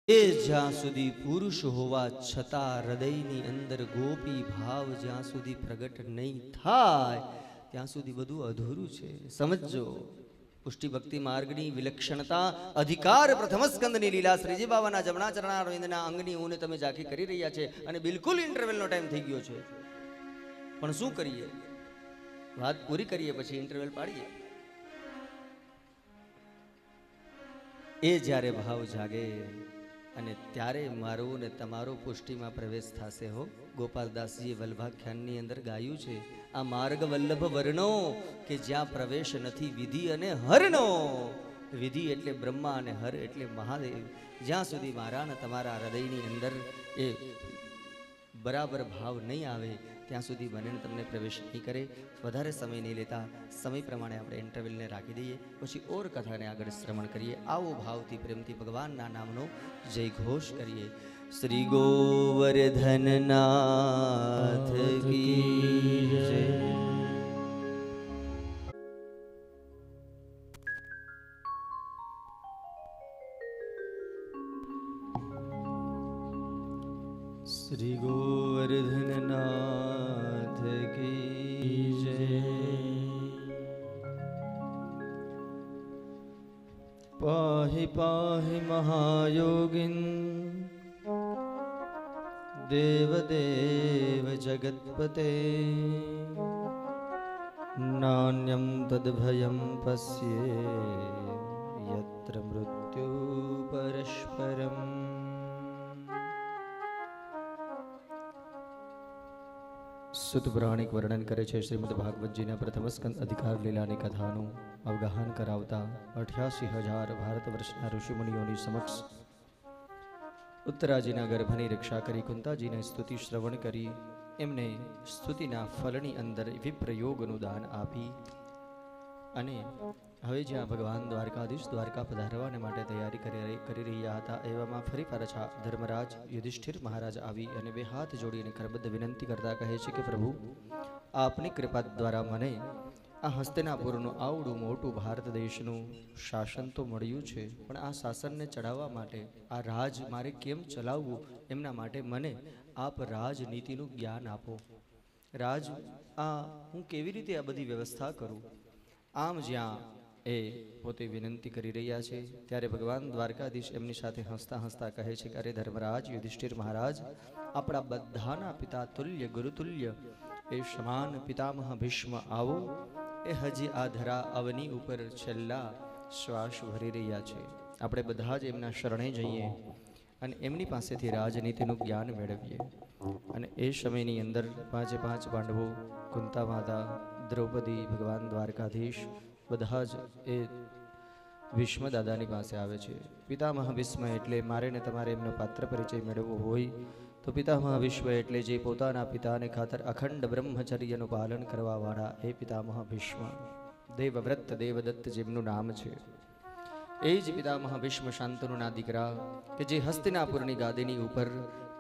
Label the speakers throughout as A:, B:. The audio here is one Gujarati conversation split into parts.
A: એ જ્યાં સુધી પુરુષ હોવા છતાં હૃદયની અંદર ગોપી ભાવ જ્યાં સુધી પ્રગટ નહીં થાય ત્યાં સુધી બધું અધૂરું છે. સમજો પુષ્ટિ ભક્તિ માર્ગની વિલક્ષણતા અધિકાર પ્રથમ સ્કંદની લીલા શ્રીજી બાબાના જમણા ચરણારવિંદના અંગની ઊને તમે ઝાંખી કરી રહ્યા છે અને બિલકુલ ઇન્ટરવેલનો ટાઈમ થઈ ગયો છે. પણ શું કરીએ? વાત પૂરી કરીએ પછી ઇન્ટરવેલ પાડીએ. એ જ્યારે ભાવ જાગે અને ત્યારે મારો ને તમારો પુષ્ટિમાં પ્રવેશ થશે. હો ગોપાલદાસજીએ વલ્ભાખ્યાનની અંદર ગાયું છે, આ માર્ગ વલ્લભ વર્ણો કે જ્યાં પ્રવેશ નથી વિધિ અને હરનો. વિધિ એટલે બ્રહ્મા અને હર એટલે મહાદેવ. જ્યાં સુધી મારા ને તમારા હૃદયની અંદર એ બરાબર ભાવ નહીં આવે ત્યાં સુધી બને તમને પ્રવેશ નહીં કરે. વધારે સમય નહીં લેતા, સમય પ્રમાણે આપણે ઇન્ટરવેલને રાખી દઈએ, પછી ઓર કથાને આગળ શ્રવણ કરીએ. આવો ભાવથી પ્રેમથી ભગવાનના નામનો જય ઘોષ કરીએ. શ્રી ગોવર્ધનનાથ કી જય. શ્રી ગોવર્ધનનાથ કી જય. પાહિ પાહિ મહાયોગિન દેવદેવ જગત્પતે. નાન્યમ તદ્ભયમ પશ્યે યત્ર મૃત્યુ પરસ્પરમ. સુત પુરાણિક વર્ણન કરે છે શ્રીમદ ભાગવતજીના પ્રથમ સ્કંદ અધિકાર લીલાની કથાનું અવગાહન કરાવતા 88,000 ભારત વર્ષના ઋષિમુનિઓની સમક્ષ ઉત્તરાજીના ગર્ભની રક્ષા કરી કુંતાજીને સ્તુતિ શ્રવણ કરી એમને સ્તુતિના ફલની અંદર વિપ્રયોગનું દાન આપી અને હવે જ્યાં ભગવાન દ્વારકાધીશ દ્વારકા પધારવાને માટે તૈયારી કરી રહ્યા હતા એવામાં ફરી પાછા ધર્મરાજ યુધિષ્ઠિર મહારાજ આવી અને બે હાથ જોડીને કરબદ્ધ વિનંતી કરતા કહે છે કે પ્રભુ, આપની કૃપા દ્વારા મને આ હસ્તિનાપુરનું આવડું મોટું ભારત દેશનું શાસન તો મળ્યું છે, પણ આ શાસનને ચડાવવા માટે આ રાજ મારે કેમ ચલાવવું એમના માટે મને આપ રાજનીતિનું જ્ઞાન આપો. રાજ હું કેવી રીતે આ બધી વ્યવસ્થા કરું? આમ જ્યાં એ પોતે વિનંતી કરી રહ્યા છે ત્યારે ભગવાન દ્વારકાધીશ એમની સાથે હસતા હસતા કહે છે કે અરે ધર્મરાજ યુધિષ્ઠિર મહારાજ, આપણા બધાના પિતા તુલ્ય ગુરુતુલ્ય એ સમાન પિતામહ ભીષ્મ આવો એ હજી આ ધરા અવની ઉપર છેલ્લા શ્વાસ ભરી રહ્યા છે. આપણે બધા જ એમના શરણે જઈએ અને એમની પાસેથી રાજનીતિનું જ્ઞાન મેળવીએ. અને એ સમયની અંદર પાંચે પાંચ પાંડવો, કુંતા માતા, દ્રૌપદી, ભગવાન દ્વારકાધીશ બધા જ એ ભીષ્મ દાદાની પાસે આવે છે. પિતામહ ભીષ્મ એટલે મારે ને તમારે એમનો પાત્ર પરિચય મેળવવો હોય તો પિતામહ ભીષ્મ એટલે જે પોતાના પિતાને ખાતર અખંડ બ્રહ્મચર્યનું પાલન કરવાવાળા એ પિતામહ ભીષ્મ. દેવવ્રત દેવદત્ત જેમનું નામ છે એ જ પિતામહ ભીષ્મ શાંતનુના દીકરા કે જે હસ્તિનાપુરની ગાદીની ઉપર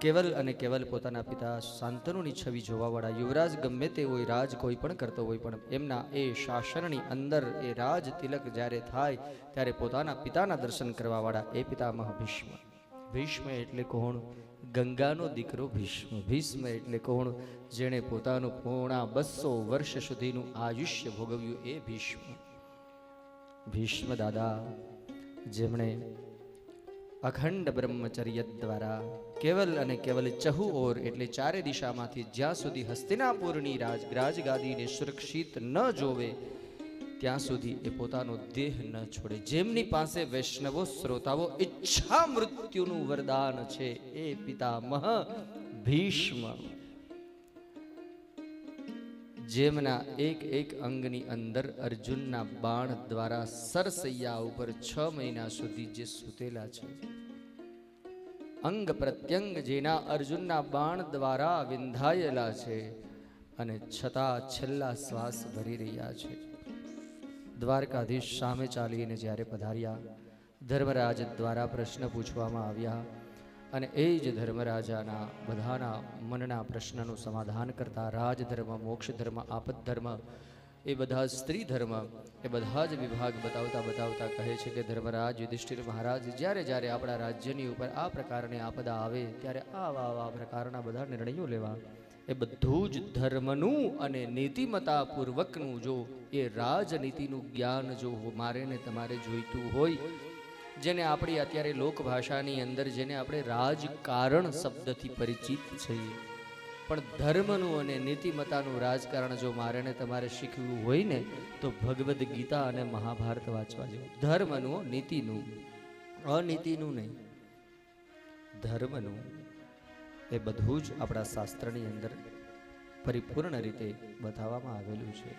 A: કેવલ અને કેવલ પોતાના પિતા શાંતનુની છબી જોવાવાળા યુવરાજ ગમે તે હોય, રાજ કોઈ પણ કરતો હોય, પણ એમના એ શાસનની અંદર એ રાજ તિલક જ્યારે થાય ત્યારે પોતાના પિતાના દર્શન કરવાવાળા એ પિતામહ ભીષ્મ. ભીષ્મ એટલે કોણ? ગંગાનો દીકરો ભીષ્મ. ભીષ્મ એટલે કોણ? જેણે પોતાનું પોણા 200 વર્ષ સુધીનું આયુષ્ય ભોગવ્યું એ ભીષ્મ. ભીષ્મ દાદા જેમણે અખંડ બ્રહ્મચર્ય દ્વારા કેવલ અને કેવલ ચહુ ઓર એટલે ચારે દિશામાંથી જ્યાં સુધી હસ્તિનાપુરની રાજગાદીને સુરક્ષિત ન જોવે ત્યાં સુધી એ પોતાનો દેહ ન છોડે. જેમની પાસે વૈષ્ણવો શ્રોતાઓ ઈચ્છા મૃત્યુનું વરદાન છે એ પિતામહ ભીષ્મ. જેમના એક એક અંગની અંદર અર્જુનના બાણ દ્વારા સરસૈયા ઉપર 6 મહિના સુધી જે સૂતેલા છે, અંગ પ્રત્યંગ જેના અર્જુનના બાણ દ્વારા વિંધાયેલા છે અને છતાં છેલ્લા શ્વાસ ભરી રહ્યા છે. દ્વારકાધીશ સામે ચાલીને જ્યારે પધાર્યા, ધર્મરાજ દ્વારા પ્રશ્ન પૂછવામાં આવ્યા અને એ જ ધર્મરાજાના બધાના મનના પ્રશ્નનું સમાધાન કરતા રાજધર્મ, મોક્ષ ધર્મ, આપદ ધર્મ એ બધા સ્ત્રી ધર્મ એ બધા જ વિભાગ બતાવતા બતાવતા કહે છે કે ધર્મરાજ યુધિષ્ઠિર મહારાજ જ્યારે જ્યારે આપણા રાજ્યની ઉપર આ પ્રકારની આપદા આવે ત્યારે આવા પ્રકારના બધા નિર્ણયો લેવા, એ બધું જ ધર્મનું અને નીતિમતાપૂર્વકનું જો એ રાજનીતિનું જ્ઞાન જો મારે ને તમારે જોઈતું હોય, જેને આપણી અત્યારે લોકભાષાની અંદર જેને આપણે રાજકારણ શબ્દથી પરિચિત છીએ, પણ ધર્મનું અને નીતિમતાનું રાજકારણ જો મારે ને તમારે શીખવું હોય ને તો ભગવદ્ ગીતા અને મહાભારત વાંચવા જેવું. ધર્મનું, નીતિનું, અનીતિનું નહીં, ધર્મનું એ બધું જ આપણા શાસ્ત્રની અંદર પરિપૂર્ણ રીતે બતાવવામાં આવેલું છે.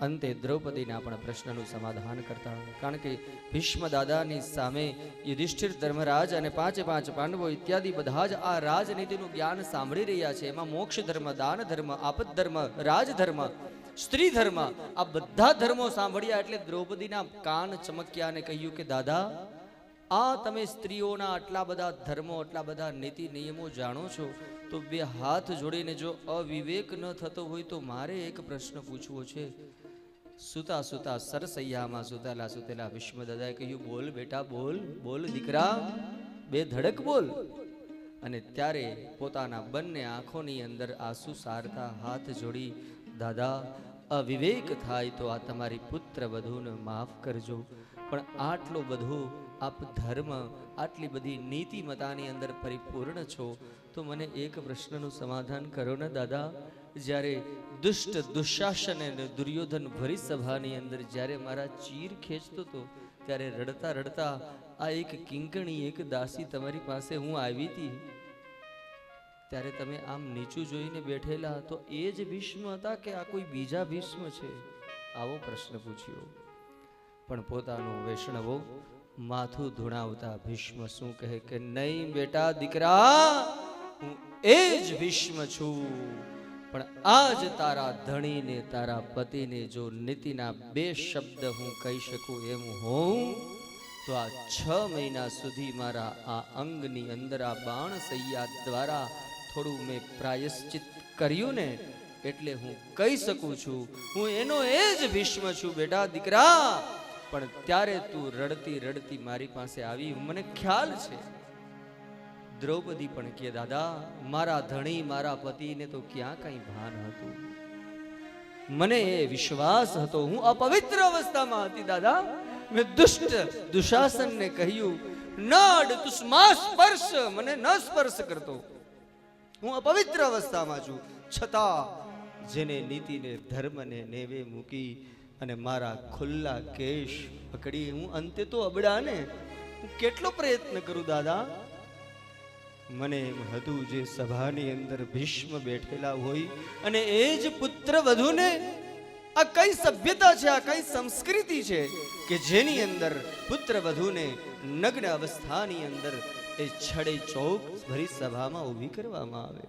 A: અંતે દ્રૌપદીના પણ પ્રશ્નનું સમાધાન કરતા, કારણ કે ભીષ્મ દાદાની સામે યુધિષ્ઠિર, ધર્મરાજ અને પાંચે પાંડવો ઇત્યાદિ બધા જ આ રાજનીતિનું જ્ઞાન સાંભળી રહ્યા છે. એમાં મોક્ષ ધર્મ, દાન ધર્મ, આપદ ધર્મ, રાજધર્મ, સ્ત્રી ધર્મ, આ બધા ધર્મો સાંભળ્યા એટલે દ્રૌપદીના કાન ચમક્યા અને કહ્યું કે દાદા, આ તમે સ્ત્રીઓના આટલા બધા ધર્મો, આટલા બધા નીતિ નિયમો જાણો છો, તો બે હાથ જોડીને જો અવિવેક ન થતો હોય તો મારે એક પ્રશ્ન પૂછવો છે. સુતા સુતા સરસૈયામાં સુતેલા ભીષ્મ દાદાએ કહ્યું, બોલ બેટા, બોલ બોલ દીકરા, બે ધડક બોલ. અને ત્યારે પોતાના બંને આંખોની અંદર આંસુ સારતા હાથ જોડી, દાદા, અવિવેક થાય તો આ તમારી પુત્ર વધુને માફ કરજો, પણ આટલો બધો આપ ધર્મ, આટલી બધી નીતિમતાની અંદર પરિપૂર્ણ છો, તો મને એક પ્રશ્નનું સમાધાન કરો ને દાદા. જ્યારે દુષ્ટ દુશાસન અને દુર્યોધન ભરી સભાની અંદર જ્યારે મારા ચીર ખેંચતો હતો, ત્યારે રડતા રડતા આ એક કિંકણી, એક દાસી તમારી પાસે હું આવી હતી, ત્યારે તમે આમ નીચું જોઈને બેઠેલા, તો એ જ ભીષ્મ હતા કે આ કોઈ બીજા ભીષ્મ છે? આવો પ્રશ્ન પૂછ્યો. પણ પોતાનું વૈષ્ણવો માથું ધુણાવતા ભીષ્મ શું કહે કે નહીં બેટા દીકરા, હું એ જ ભીષ્મ છું, પણ આજ તારા ધણીને, તારા પતિને જો નીતિના બે શબ્દ હું કહી શકું એમ હોઉં, તો આ 6 મહિના સુધી મારા આ અંગની અંદર આ બાણ સૈયા દ્વારા થોડું મેં પ્રાયશ્ચિત કર્યું ને, એટલે હું કહી શકું છું હું એનો એ જ ભીષ્મ છું બેટા દીકરા. પણ ત્યારે તું રડતી રડતી મારી પાસે આવી, મને ખ્યાલ છે. દ્રૌપદી પણ કે દાદા, મારા ધણી, મારા પતિને તો ક્યાં કઈ ભાન હતું, મને એ વિશ્વાસ હતો, હું અપવિત્ર અવસ્થામાં હતી દાદા. મેં દુષ્ટ દુશાસનને કહ્યું, ન અડ તું મા સ્પર્શ, મને ન સ્પર્શ કરતો, હું અપવિત્ર અવસ્થામાં છું. છતાં જેને નીતિને, ધર્મને નેવે મૂકી અને મારા ખુલ્લા કેશ પકડી, હું અંતે તો અબડા ને, હું કેટલો પ્રયત્ન કરું દાદા. મને એમ હતું જે સભાની અંદર ભીષ્મ બેઠેલા હોય અને એ જ પુત્ર વધુને, આ કઈ સભ્યતા છે, આ કઈ સંસ્કૃતિ છે કે જેની અંદર પુત્ર વધુને નગ્ન અવસ્થાની અંદર એ છડે ચોક ભરી સભામાં ઊભી કરવામાં આવે.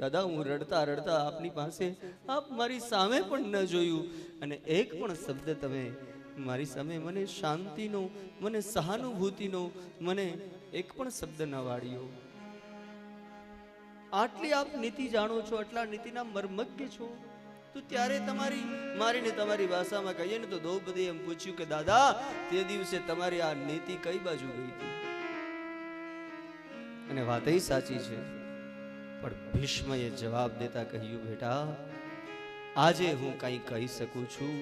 A: દાદા, હું રડતા રડતા આપની પાસે, આપ મારી સામે પણ ન જોયું અને એક પણ શબ્દ તમે મારી સામે મને શાંતિનો, મને સહાનુભૂતિનો, મને એક પણ શબ્દ ન વાળ્યો. આટલી આપ નીતિ જાણો છો, આટલા નીતિના મર્મજ્ઞ છો, તો ત્યારે મારીને તમારી ભાષામાં કહીએ ને તો દ્રૌપદીએ એમ પૂછ્યું કે દાદા, તે દિવસે તમારી આ નીતિ કઈ બાજુ ગઈ હતી? અને વાત એ સાચી છે. પણ ભીષ્મએ જવાબ દેતા કહ્યું, બેટા, આજે હું કંઈ કહી શકું છું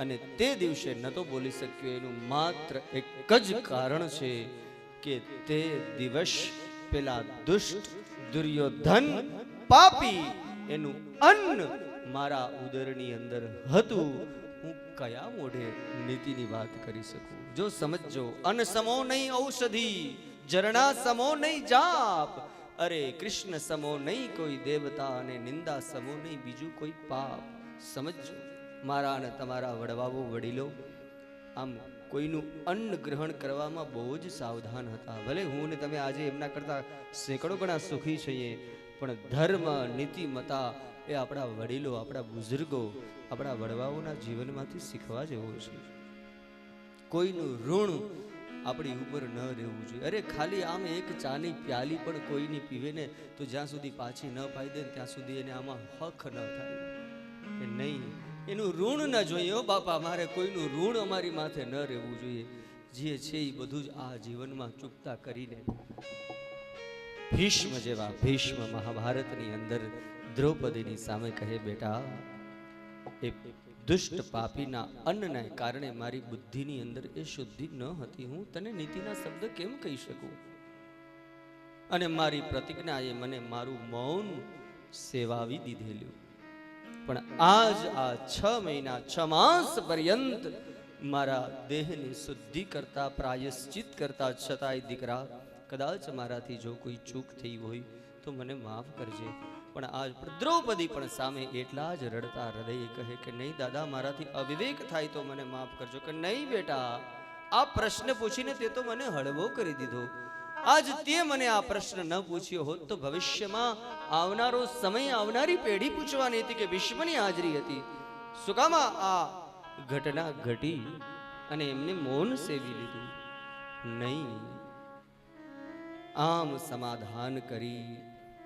A: અને તે દિવસે ન તો બોલી શક્યો, એનું માત્ર એક જ કારણ છે કે તે દિવસ પેલા દુષ્ટ દુર્યોધન પાપી એનું અન્ન મારા ઉદરની અંદર હતું. હું કયા મોઢે નીતિની વાત કરી શકું? જો સમજો, અન્ન સમો નહીં ઔષધિ, ઝરણા સમો નહીં જાપ, અરે કૃષ્ણ સમો નહીં કોઈ દેવતા, અને નિંદા સમો નહીં બીજું કોઈ પાપ. સમજો, મારા અને તમારા વડવાઓ, વડીલો આમ કોઈનું અન્ન ગ્રહણ કરવામાં બહુ જ સાવધાન હતા. ભલે હું ને તમે આજે એમના કરતા સેંકડો ગણા સુખી છીએ, પણ ધર્મ, નીતિમતા એ આપણા વડીલો, આપણા બુઝુર્ગો, આપણા વડવાઓના જીવનમાંથી શીખવા જેવો છે. કોઈનું ઋણ આપણી ઉપર ન રહેવું જોઈએ. અરે ખાલી આમ એક ચાની પ્યાલી પણ કોઈની પીવે ને તો જ્યાં સુધી પાછી ન પાઈ દે ત્યાં સુધી એને આમાં હક ન થાય કે નહીં, એનું ઋણ ન જોઈએ હો બાપા, મારે કોઈનું ઋણ અમારી માથે ન રહેવું જોઈએ. જે છે એ બધું જ આ જીવનમાં ચૂકતા કરીને ભીષ્મ જેવા ભીષ્મ મહાભારતની અંદર દ્રૌપદીની સામે કહે, બેટા એ દુષ્ટ પાપીના અન્નને કારણે મારી બુદ્ધિની અંદર એ શુદ્ધિ ન હતી. હું તને નીતિના શબ્દ કેમ કહી શકું? અને મારી પ્રતિજ્ઞાએ મને મારું મૌન સેવાવી દીધેલું. પણ આજ આ 6 મહિના 6 માસ પર્યંત મારા દેહની શુદ્ધિ કરતા પ્રાયશ્ચિત કરતા છતાંય દીકરા, કદાચ મારાથી જો કોઈ ચૂક થઈ હોય તો મને માફ કરજે. પણ આજ દ્રૌપદી પણ સામે એટલા જ રડતા હૃદયે કહે કે નહીં દાદા, મારાથી અવિવેક થાય તો મને માફ કરજો. કે નહીં બેટા, આ પ્રશ્ન પૂછીને તે તો મને હળવો કરી દીધો. આજ તે મને આ પ્રશ્ન ન પૂછ્યો હોત તો ભવિષ્યમાં આવનારો સમય, આવનારી પેઢી પૂછવાની હતી કે ભીષ્મની હાજરી હતી. શું કામ આ ઘટના ઘટી અને એમને મૌન સેવી લીધું? નહીં, આમ સમાધાન કરી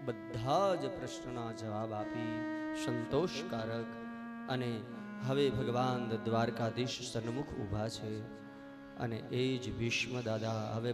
A: બધા જ પ્રશ્નોના જવાબ આપી સંતોષકારક. અને હવે ભગવાન દ્વારકાધીશ સન્મુખ ઊભા છે અને એ જ ભીષ્મ દાદા હવે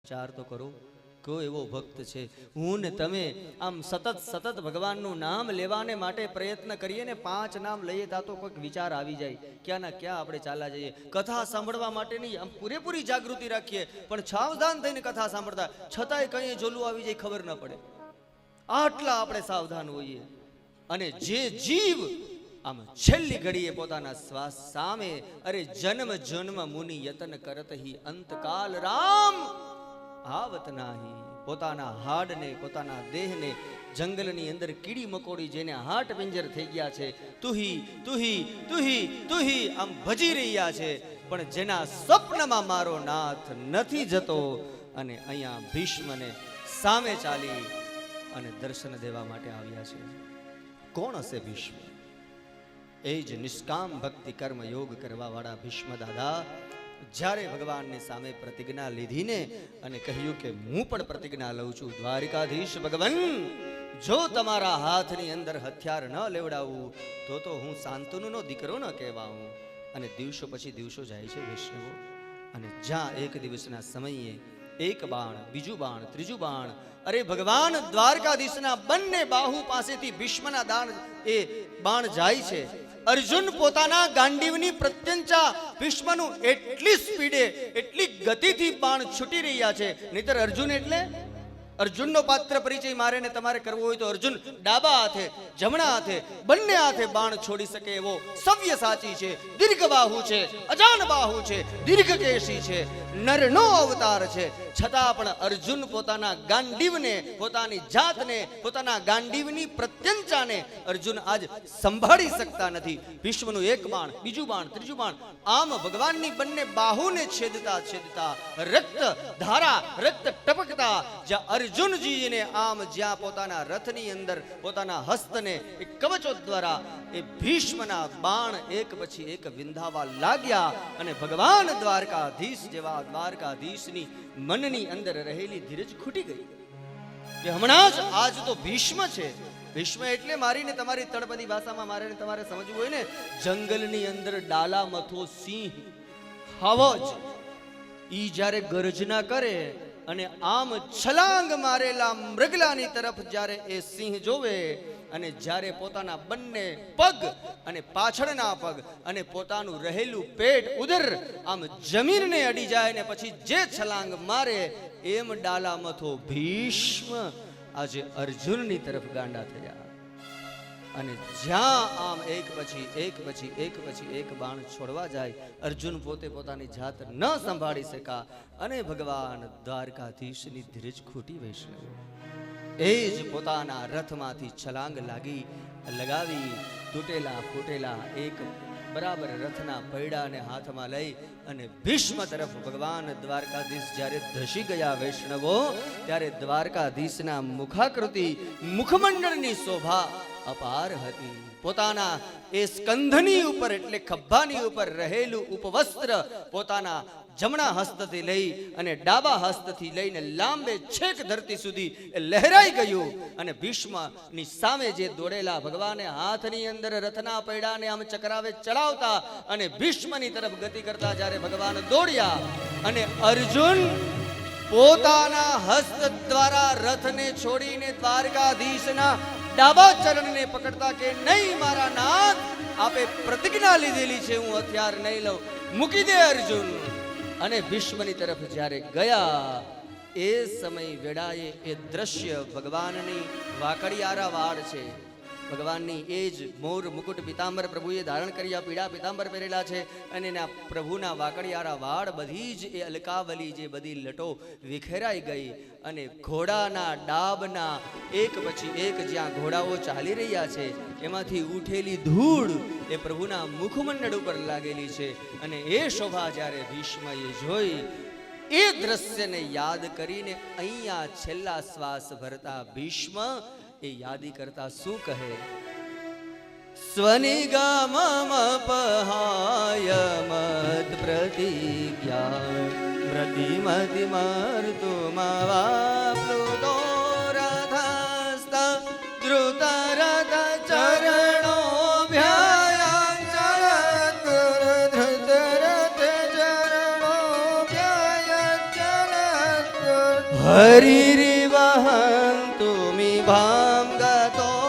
A: વિચાર તો કરો, કોઈ એવો ભક્ત છે હું ને તમે આમ સતત ભગવાનનું નામ લેવાને માટે પ્રયત્ન કરીએ ને, 5 નામ લઈએ તા તો કોઈક વિચાર આવી જાય, ક્યાં ના ક્યાં આપણે ચાલ્યા જઈએ. કથા સાંભળવા માટે નહીં, આમ પૂરેપૂરી જાગૃતિ રાખીએ, પણ સાવધાન થઈને કથા સાંભળતા છતાંય કંઈ જોલું આવી જાય ખબર ન પડે. આટલા આપણે સાવધાન હોઈએ. અને જે જીવ આમ છેલ્લી ઘડીએ પોતાના શ્વાસ સામે, અરે જન્મ જન્મ મુનિ યતન કરત હી અંતકાલ રામ આવત નાહી. પોતાના હાડને, પોતાના દેહને જંગલની અંદર કીડી મકોડી જેને હાટ પિંજર થઈ ગયા છે, તુહી તુહી તુહી તુહી આમ ભજી રહ્યા છે, પણ જેના સ્વપ્નમાં મારો નાથ નથી જતો. અને અહીંયા ભીષ્મને સામે ચાલી અને દર્શન દેવા માટે આવ્યા છે. કોણ હશે ભીષ્મ? એ જ નિષ્કામ ભક્તિ કર્મ યોગ કરવા વાળા ભીષ્મ દાદા જ્યારે ભગવાનની સામે પ્રતિજ્ઞા લીધીને અને કહ્યું કે હું પણ પ્રતિજ્ઞા લઉં છું, દ્વારિકાધીશ ભગવાન, જો તમારા હાથની અંદર હથિયાર ન લેવડાવું તો હું શાંતનુનો દીકરો ન કહેવાઉં. અને દિવસો પછી દિવસો જાય છે વૈષ્ણવો, અને જ્યાં એક દિવસના સમયે એક બાણ, બીજું બાણ, ત્રીજું બાણ, અરે ભગવાન દ્વારકાધીશના બંને બાહુ પાસેથી ભીષ્મના દાન એ બાણ જાય છે. અર્જુન પોતાના ગાંડીવની પ્રત્યંચા ભીષ્મનું એટલી સ્પીડે, એટલી ગતિથી બાણ છૂટી રહ્યા છે. નહીતર અર્જુન એટલે અર્જુનનો પાત્ર પરિચય મારે ને તમારે કરવો હોય તો અર્જુન ડાબા હાથે, જમણા હાથે, બંને હાથે બાણ છોડી શકે એવો સવ્ય સાચી છે, દીર્ઘ બાહુ છે, અજાન બાહુ છે, દીર્ઘ કેશી છે, નરનો અવતાર છે. છતાં પણ અર્જુન પોતાના ગાંડીવને, પોતાની જાતને, પોતાના ગાંડીવની પ્રત્યંચાને અર્જુન આજ સંભાળી શકતા નથી. ભીષ્મનું એક બાણ, બીજું બાણ, ત્રીજું બાણ, આમ ભગવાનની બંને બાહુને છેદતા છેદતા રક્ત ધારા, રક્ત ટપકતા, જ્યાં અર્જુનજીને આમ જ્યાં પોતાના રથની અંદર પોતાના હસ્તને એ કવચો દ્વારા એ ભીષ્મના બાણ એક પછી એક વિંધાવા લાગ્યા. અને ભગવાન દ્વારકાધીશ જેવા દ્વારકાધીશની મનની અંદર રહેલી ધીરજ ખૂટી ગઈ કે હમણાં જ આજ તો ભીષ્મ છે. ભીષ્મ એટલે મારીને તમારી તળપદી ભાષામાં મારે તમારે સમજવું હોય ને, જંગલની અંદર ડાલા મથો સિંહ હાવો જ ઈ જ્યારે ગર્જના કરે અને આમ છલાંગ મારેલા મૃગલાની તરફ જ્યારે એ સિંહ જોવે અને જ્યારે પોતાના બંને પગ અને પાછળના પગ અને પોતાનું રહેલું પેટ, ઉદર આમ જમીનને અડી જાય ને પછી જે છલાંગ મારે, એમ ડાલા મથો ભીષ્મ આજે અર્જુનની તરફ ગાંડા થયા. અને જ્યાં આમ એક પછી એક પછી એક પછી એક બાણ છોડવા જાય, અર્જુન પોતે પોતાની જાત ન સંભાળી શકા અને ભગવાન દ્વારકાધીશની ધીરજ ખૂટી. વૈષ્ણવ એ જ પોતાના રથમાંથી છલાંગ લગાવી તૂટેલા ફૂટેલા એક બરાબર રથના પૈડાને હાથમાં લઈ અને ભીષ્મ તરફ ભગવાન દ્વારકાધીશ જ્યારે ધસી ગયા વૈષ્ણવો, ત્યારે દ્વારકાધીશના મુખાકૃતિ, મુખમંડળની શોભા અપાર હતી. પોતાના એ સ્કંધની ઉપર એટલે ખભાની ઉપર રહેલું ઉપવસ્ત્ર પોતાના જમણા હસ્તથી લઈ અને ડાબા હસ્તથી લઈને લાંબે છેક ધરતી સુધી લહેરાઈ ગયું. અને ભીષ્મની સામે જે દોડેલા ભગવાને હાથની અંદર રથના પૈડાને આમ ચક્રાવે ચલાવતા અને ભીષ્મની તરફ ગતિ કરતા જ્યારે ભગવાન દોડ્યા અને અર્જુન પોતાના હસ્ત દ્વારા રથને છોડીને દ્વારકાધીશના ડાબા ચરણને પકડતા કે નહીં મારા નાથ, આપે પ્રતિજ્ઞા લીધેલી છે, હું હથિયાર નહીં લઉં, મૂકી દે અર્જુન. અને ભીષ્મની તરફ જ્યારે ગયા એ સમય વેળાએ એ દ્રશ્ય ભગવાનની વાકડિયારા વાડ છે, ભગવાનની એ જ મોર મુકુટ પીતાંબર પ્રભુએ ધારણ કર્યા, પીળા પીતાંબર પહેરેલા છે અને એના પ્રભુના વાકડિયારા વાડ બધી જ એ અલકાવલી જે બધી લટો વિખેરાઈ ગઈ. અને ઘોડાના ડાબના એક પછી એક જ્યાં ઘોડાઓ ચાલી રહ્યા છે એમાંથી ઉઠેલી ધૂળ એ પ્રભુના મુખમંડળ ઉપર લાગેલી છે. અને એ શોભા જ્યારે ભીષ્મએ જોઈ, એ દ્રશ્યને યાદ કરીને અહીંયા છેલ્લા શ્વાસ ભરતા ભીષ્મ એ યાદી કરતા શું કહે? સ્વનિગમમ પહાય મત પ્રતિજ્ઞા પ્રતિમતિ મર્તુ પ્લુતો રથસ્ત દ્રુત રથ ચરણો हरिरिवहन्तु मि भां गतोत्तरीया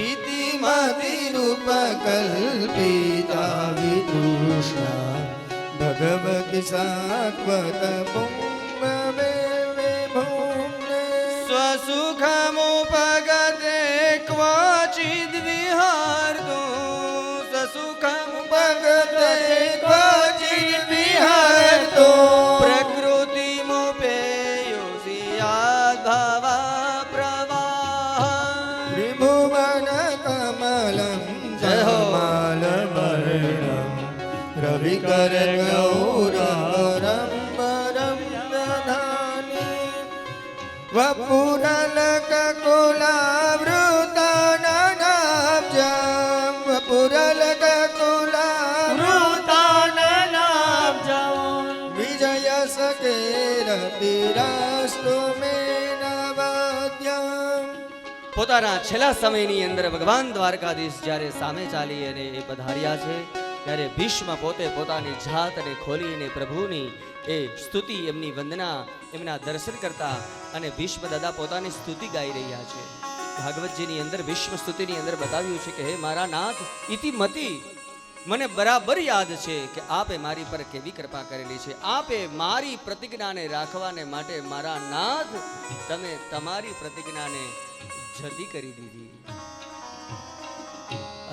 A: इति
B: मतिरूपकल्पिता वितृष्णा भगवति सात्वत पुंभवे विभुम्ने
A: स्वसुखमुपगते क्वचिद्विहार्तुं
B: स्वसुखमुपगते क्वचिद्विहार्तुं
A: प्रकृतिमुपेयुषि याद्भवप्रवाह
B: त्रिभुवनकमलं जयमालवर्णं रविकरगौरवरं दधानि वपुरलककुलावृताननाब्जं वपुरलककुलावृताननाब्जं विजयसकेरतिरस्तु मे नवद्यम्।
A: પોતાના છેલ્લા સમયની અંદર ભગવાન દ્વારકાધીશ જ્યારે સામે ચાલી અને એ પધાર્યા છે ત્યારે ભીષ્મ પોતે પોતાની જાતને ખોલીને પ્રભુની એ સ્તુતિ એમની વંદના એમના દર્શન કરતા અને ભીષ્મ દાદા પોતાની સ્તુતિ ગાઈ રહ્યા છે. ભાગવતજીની અંદર ભીષ્મ સ્તુતિની અંદર બતાવ્યું છે કે હે મારા નાથ ઇતિમતી મને બરાબર યાદ છે કે આપે મારી પર કેવી કૃપા કરેલી છે. આપે મારી પ્રતિજ્ઞાને રાખવાને માટે મારા નાથ તમે તમારી પ્રતિજ્ઞાને જતી કરી દીધી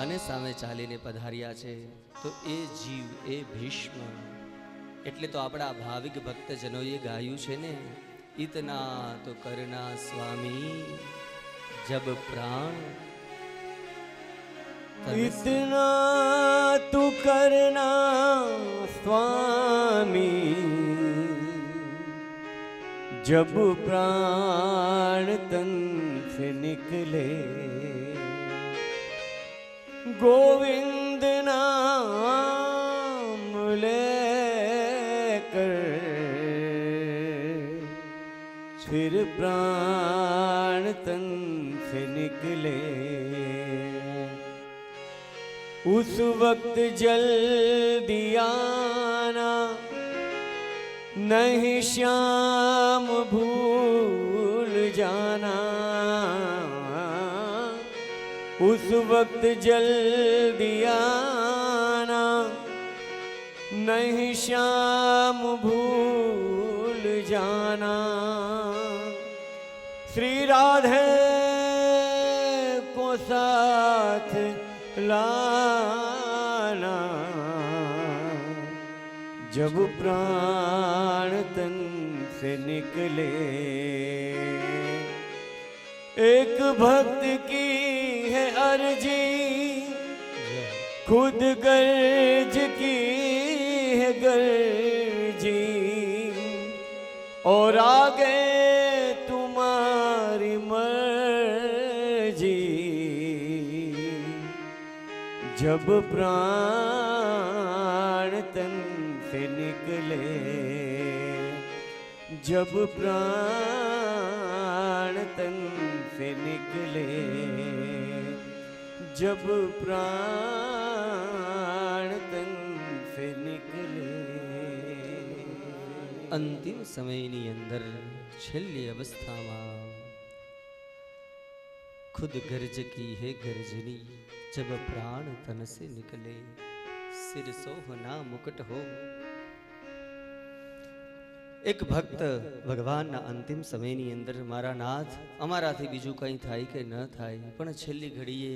A: અને સામે ચાલીને પધાર્યા છે. તો એ જીવ એ ભીષ્મ એટલે તો આપણા ભાવિક ભક્તજનોએ ગાયું છે ને, ઇતના તો કરના સ્વામી જબ પ્રાણ
C: इतना तू करना स्वामी जब प्राण तन से निकले, गोविंद नाम लेकर फिर प्राण तन से निकले, उस वक्त जल्दी आना नहीं श्याम भूल जाना, उस वक्त जल्दी आना नहीं श्याम भूल जाना, श्री राधे को साथ लाना जब प्राण तन से निकले। एक भक्त की है अर्जी खुद गर्ज की है गर्जी, और आगे तुम्हारी मर्जी, जब प्राण तन से निकले, जब प्राण तन से निकले, जब प्राण तन से निकले।
A: અંતિમ સમયની અંદર છેલ્લી અવસ્થામાં खुद गर्ज की है गर्जनी जब प्राण तन से निकले, सिर सोह ना मुकुट हो। एक भक्त भगवानના અંતિમ સમયની અંદર મારા નાથ અમારાથી બીજું કંઈ થાય કે ન થાય, પણ છેલ્લી ઘડીએ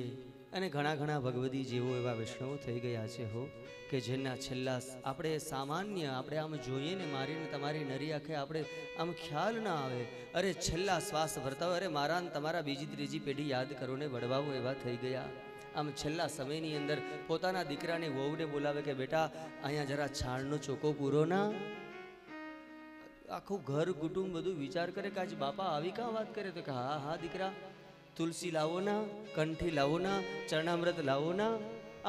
A: અને ઘણા ભગવદી જેવો એવા વૈષ્ણવો થઈ ગયા છે હો, કે જેના છેલ્લા આપણે સામાન્ય આપણે આમ જોઈએ ને મારીને તમારી નરી આંખે આપણે આમ ખ્યાલ ના આવે, અરે છેલ્લા શ્વાસ ભરતા હોય, અરે મારા ને તમારા બીજી ત્રીજી પેઢી યાદ કરો ને વડવાઓ એવા થઈ ગયા. આમ છેલ્લા સમયની અંદર પોતાના દીકરાને વહુને બોલાવે કે બેટા અહીંયા જરા છાણનો ચોકો પૂરો ના. આખું ઘર કુટુંબ બધું વિચાર કરે કે આજ બાપા આવી કાં વાત કરે, તો કે હા હા દીકરા તુલસી લાવો ના, કંઠી લાવો ના, ચરણામૃત લાવો ના.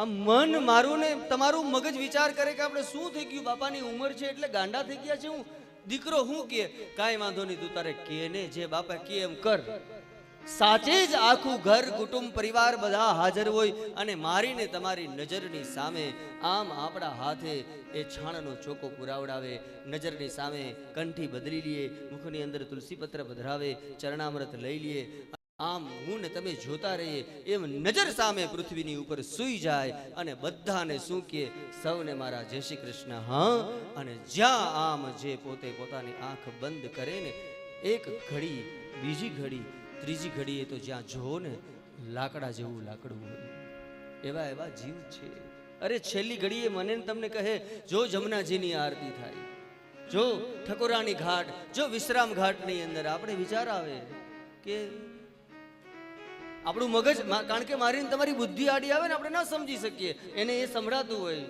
A: આમ મન મારું ને તમારું મગજ વિચાર કરે કે આપણે શું થઈ ગયું, બાપાની ઉંમર છે એટલે ગાંડા થઈ ગયા છે. હું દીકરો હું કે કાંઈ વાંધો નહીં, તું તારે કે ને જે બાપા કે એમ કર. સાચે જ આખું ઘર કુટુંબ પરિવાર બધા હાજર હોય અને મારીને તમારી નજરની સામે આમ આપણા હાથે એ છાણનો ચોકો પુરાવડાવે, નજરની સામે કંઠી બદલી લઈએ, મુખની અંદર તુલસી પત્ર પધરાવે, ચરણામૃત લઈ લઈએ, આમ હું ને તમે જોતા રહીએ, એમ નજર સામે પૃથ્વીની ઉપર સૂઈ જાય અને બધાને શું કહે, સૌને મારા જય શ્રી કૃષ્ણ. હા, અને જ્યાં આમ જે પોતે પોતાની આંખ બંધ કરે ને, એક ઘડી, બીજી ઘડી, ત્રીજી ઘડીએ તો જ્યાં જોવો ને લાકડા જેવું લાકડું હોય, એવા એવા જીવ છે. અરે છેલ્લી ઘડીએ મને ને તમને કહે, જો જમનાજીની આરતી થાય, જો ઠકોરાની ઘાટ, જો વિશ્રામ ઘાટની અંદર આપણે વિચાર આવે કે આપણું મગજ, કારણ કે મારી તમારી બુદ્ધિ આડી આવે ને આપણે ના સમજી શકીએ, એને એ સંભળાતું હોય.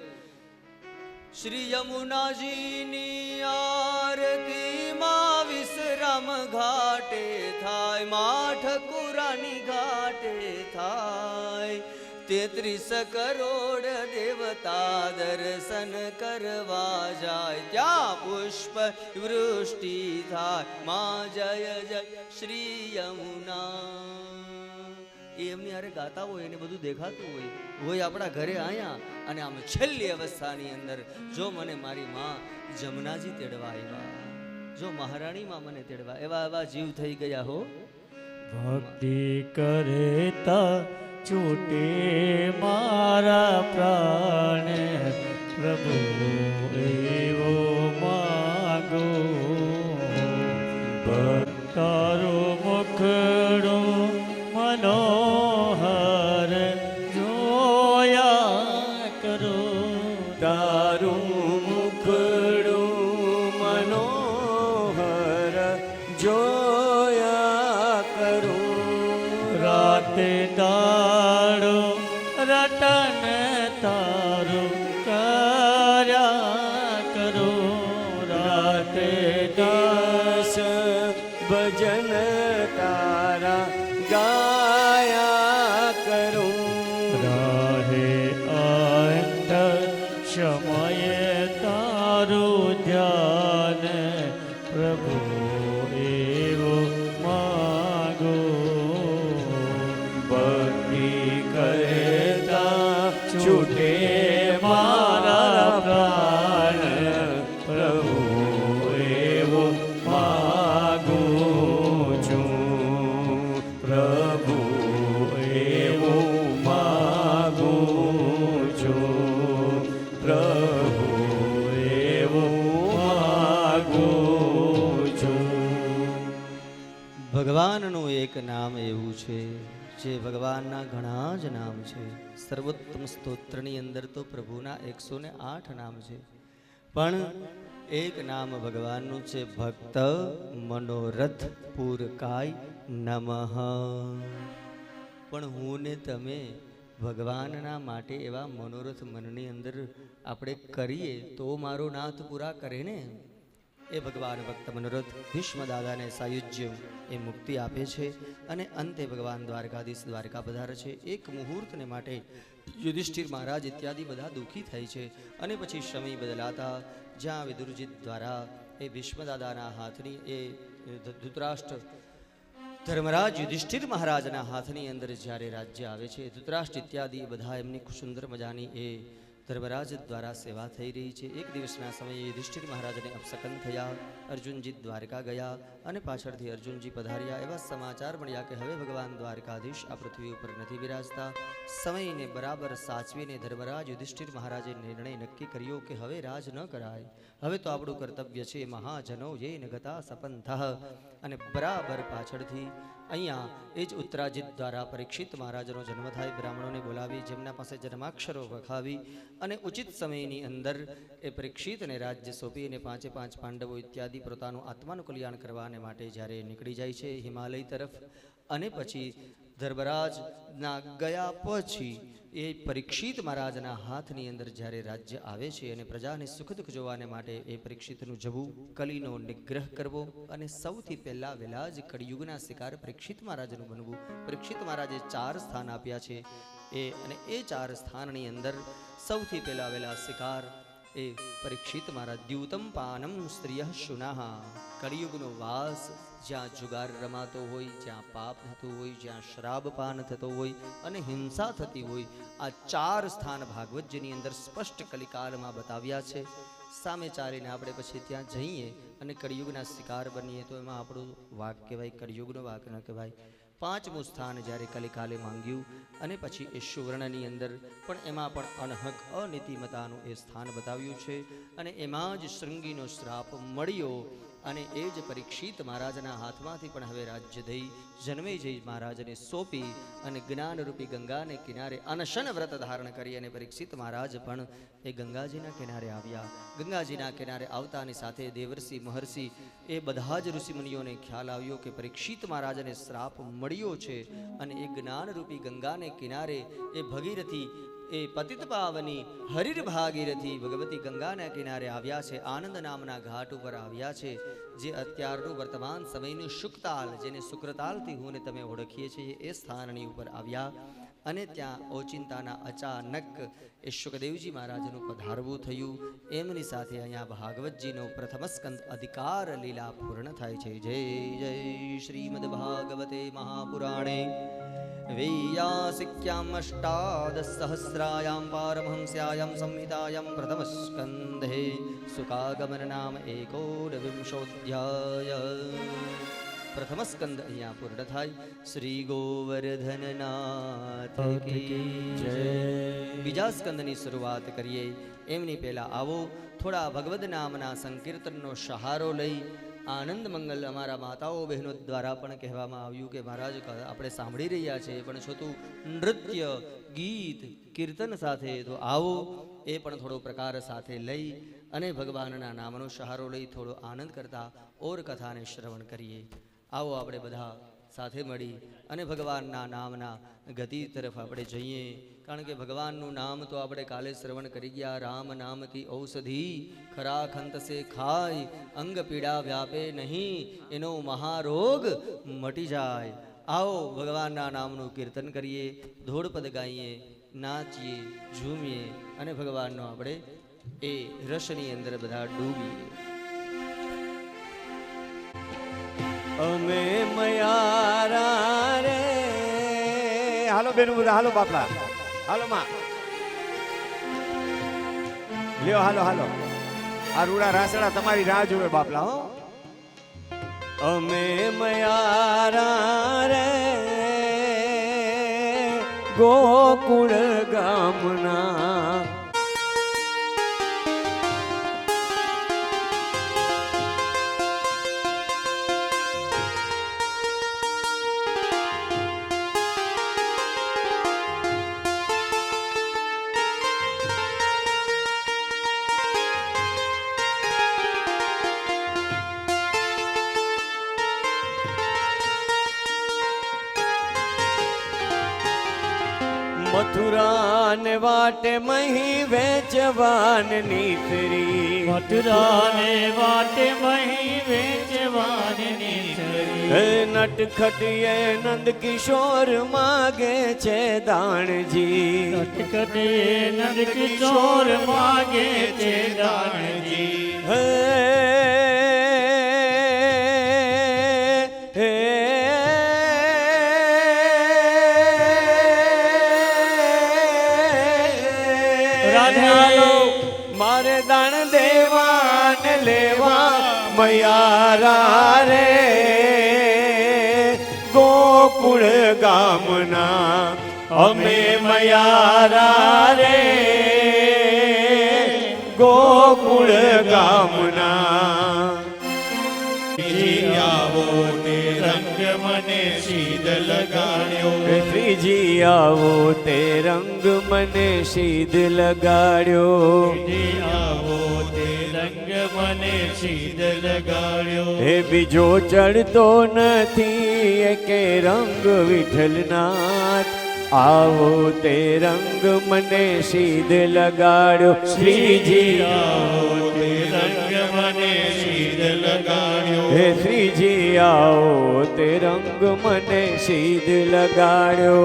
A: શ્રી યમુનાજીની આરતીમાં વિશ્રામ ઘાટે થાય, મા ઠકુરાની ઘાટે થાય, 33 કરોડ દેવતા દર્શન કરવા જાય, ત્યાં પુષ્પ વૃષ્ટિ થાય, મા જય જય શ્રી યમુના. એ એમની હારે ગાતા હોય, એને બધું દેખાતું હોય આપણા ઘરે આયા, અને આમ છેલ્લી અવસ્થાની અંદર જો મને મારી માં જમનાજી તેડવા આવ્યા, જો મહારાણીમાં મને તેડવા, એવા એવા જીવ થઈ ગયા હો.
D: ભક્તિ કરેતા છૂટે મારા પ્રાણ, પ્રભુ એવો માગો, તારો મુખડો મનોહર જોયા કરો,
C: તારું મુખડું મનોહર જોયા કરું,
D: રાતે દાડો રટન તારું કર્યા કરો, રાતે
C: દાસ ભજન તારા ગાયા કરું,
D: રાહે અંત સમય તારું ધ્યાન, પ્રભુ એવો માગો,
C: ભક્તિ કરતા છૂટે મારા પ્રાણ, પ્રભુ એવો માગું છું, પ્રભુ એવો માગું છું, પ્રભુ એવો માગું છું.
A: ભગવાનનું એક નામ એવું છે જે ભગવાનના ઘણા જ નામ છે. સર્વોત્તમ સ્તોત્રની અંદર તો પ્રભુના 108 નામ છે, પણ એક નામ ભગવાનનું છે ભક્ત મનોરથ પૂરકાય નમઃ. પણ હું ને તમે ભગવાનના માટે એવા મનોરથ મનની અંદર આપણે કરીએ તો મારો નાથ પૂરા કરે ને. એ ભગવાન ભક્ત મનોરથ ભીષ્મ દાદાને સાયુજ્ય એ મુક્તિ આપે છે, અને અંતે ભગવાન દ્વારકાધીશ દ્વારકા પધારે છે. એક મુહૂર્તને માટે યુધિષ્ઠિર મહારાજ ઇત્યાદિ બધા દુઃખી થાય છે, અને પછી સમય બદલાતા જ્યાં વિદુરજીત દ્વારા એ ભીષ્મ દાદાના હાથની એ ધૃતરાષ્ટ્ર ધર્મરાજ યુધિષ્ઠિર મહારાજના હાથની અંદર જ્યારે રાજ્ય આવે છે, ધૃતરાષ્ટ્ર ઇત્યાદિ બધા એમની સુંદર મજાની એ ધર્મરાજ દ્વારા સેવા થઈ રહી છે. એક દિવસના સમયે યુધિષ્ઠિર મહારાજને અપસકન થયા, અર્જુનજી દ્વારકા ગયા, અને પાછળથી અર્જુનજી પધાર્યા. એવા સમાચાર મળ્યા કે હવે ભગવાન દ્વારકાધીશ આ પૃથ્વી ઉપર નથી બિરાજતા. સમયને બરાબર સાચવીને ધર્મરાજ યુધિષ્ઠિર મહારાજે નિર્ણય નક્કી કર્યો કે હવે રાજ ન કરાય, હવે તો આપણું કર્તવ્ય છે મહાજનો યેન ગતા સપંથઃ. અને બરાબર પાછળથી અહીંયા એ જ ઉત્તરાજીત દ્વારા પરીક્ષિત મહારાજનો જન્મ થાય. બ્રાહ્મણોને બોલાવી જેમના પાસે જન્માક્ષરો વખાવી અને ઉચિત સમયની અંદર એ પરીક્ષિતને રાજ્ય સોંપી અને 5 પાંડવો ઇત્યાદિ પોતાનું આત્માનું કલ્યાણ કરવાને માટે જ્યારે નીકળી જાય છે હિમાલય તરફ, અને પછી ધર્મરાજના ગયા પછી એ પરીક્ષિત મહારાજના હાથની અંદર જ્યારે રાજ્ય આવે છે અને પ્રજાને સુખ દુઃખ જોવાને માટે એ પરીક્ષિતનું જવું, કલીનો નિગ્રહ કરવો, અને સૌથી પહેલાં વહેલા જ કળિયુગના શિકાર પરીક્ષિત મહારાજનું બનવું. પરીક્ષિત મહારાજે 4 સ્થાન આપ્યા છે, અને એ 4 સ્થાનની અંદર સૌથી પહેલાં વહેલા શિકાર એ પરીક્ષિત મારા દ્યુતમ પાનમ સ્ત્રીય શુનાહ. કળિયુગનો વાસ જ્યાં જુગાર રમાતો હોય, જ્યાં પાપ થતું હોય, જ્યાં શ્રાબપાન થતો હોય અને હિંસા થતી હોય, આ 4 સ્થાન ભાગવતજીની અંદર સ્પષ્ટ કલિકાલમાં બતાવ્યા છે. સામે ચાલીને આપણે પછી ત્યાં જઈએ અને કળિયુગના શિકાર બનીએ તો એમાં આપણું વાક કહેવાય, કળિયુગનો વાક ન કહેવાય. 5મું સ્થાન જ્યારે કલિકાલે માંગ્યું અને પછી એ સુવર્ણની અંદર પણ એમાં પણ અનહક અનીતિમતાનું એ સ્થાન બતાવ્યું છે. અને એમાં જ શૃંગીનો શ્રાપ મળ્યો અને એ જ પરીક્ષિત મહારાજના હાથમાંથી પણ હવે રાજ્ય દઈ જન્મેજય મહારાજને સોંપી અને જ્ઞાનરૂપી ગંગાને કિનારે અનશન વ્રત ધારણ કરી અને પરીક્ષિત મહારાજ પણ એ ગંગાજીના કિનારે આવ્યા. ગંગાજીના કિનારે આવતાની સાથે દેવર્ષિ મહર્ષિ એ બધા જ ઋષિમુનિઓને ખ્યાલ આવ્યો કે પરીક્ષિત મહારાજને શ્રાપ મળ્યો છે અને એ જ્ઞાનરૂપી ગંગાને કિનારે એ ભગીરથી એ પતિત પાવની હરિર ભાગીરથી ભગવતી ગંગાના કિનારે આવ્યા છે. આનંદ નામના ઘાટ ઉપર આવ્યા છે, જે અત્યારનું વર્તમાન સમયનું શુકતાલ, જેને શુક્રતાલથી હું ને તમે ઓળખીએ છીએ, એ સ્થાનની ઉપર આવ્યા. અને ત્યાં ઓચિંતાના અચાનક એ શુકદેવજી મહારાજનું પધારવું થયું. એમની સાથે અહીંયા ભાગવતજીનો પ્રથમ સ્કંદ અધિકાર લીલા પૂર્ણ થાય છે. જય જય શ્રીમદ ભાગવતે મહાપુરાણે વેયાસિક્યામ અષ્ટાદશસહસ્રાયામ પારમહંસ્યાયામ સંહિતાયામ પ્રથમ સ્કંધે સુકાગમન નામ એકોનવિંશોધ્યાય. પ્રથમ સ્કંદ અહીંયા પૂર્ણ થાય. શ્રી ગોવર્ધનનાથ કી જય. બીજા સ્કંદની શરૂઆત કરીએ એમની પહેલા આવો થોડા ભગવદ નામના સંકીર્તનનો સહારો લઈ આનંદ મંગલ અમારા માતાઓ બહેનો દ્વારા પણ કહેવામાં આવ્યું કે મહારાજ આપણે સાંભળી રહ્યા છે પણ છતું નૃત્ય ગીત કીર્તન સાથે, તો આવો એ પણ થોડો પ્રકાર સાથે લઈ અને ભગવાનના નામનો સહારો લઈ થોડો આનંદ કરતા ઓર કથાને શ્રવણ કરીએ. આવો આપણે બધા સાથે મળી અને ભગવાનના નામના ગતિ તરફ આપણે જઈએ. કારણ કે ભગવાનનું નામ તો આપણે કાલે શ્રવણ કરી ગયા. રામ નામ કી ઔષધિ ખરા ખંત સે ખાય, અંગ પીડા વ્યાપે નહીં, એનો મહારોગ મટી જાય. આવો ભગવાનના નામનું કીર્તન કરીએ, ધોળપદ ગાઈએ, નાચીએ, ઝૂમીએ અને ભગવાનનો આપણે એ રસની અંદર બધા ડૂબીએ.
C: અમે મયારા રે. હાલો બેનું બધા, હાલો બાપલા, હાલો માં, લ્યો હાલો હાલો. આ રૂડા રાસડા તમારી રાહ જોવે બાપલા. હો અમે મયારા રે ગોકુળ ગામના. મથુરાને વાટે મહી વેચવાન નીતરી.
D: મથુરાને વાટે મહી વેચવાન નીતરી.
C: નટખટીએ નંદ કિશોર માગે છે દાણજી.
D: નટખટીએ નંદ કિશોર માગે છે દાણજી.
C: મારે દાણ દેવાન લેવા મયારા રે ગોકુળ ગામના. અમે મયારા રે ગોકુળ ગામના.
D: આવો તે રંગ મને સીધ લગાડ્યો.
C: શ્રીજી આવો તે રંગ મને સીધ લગાડ્યો.
D: આવો તે રંગ મને સીધ લગાડ્યો.
C: હે બીજો ચડતો નથી કે રંગ વિઠ્ઠલનાથ. આવો તે રંગ મને સીધ લગાડ્યો.
D: શ્રીજી આવો તે રંગ મને સીધ લગાડ્યો.
C: હે શ્રીજી આવો તે રંગ મને સીધ લગાડ્યો.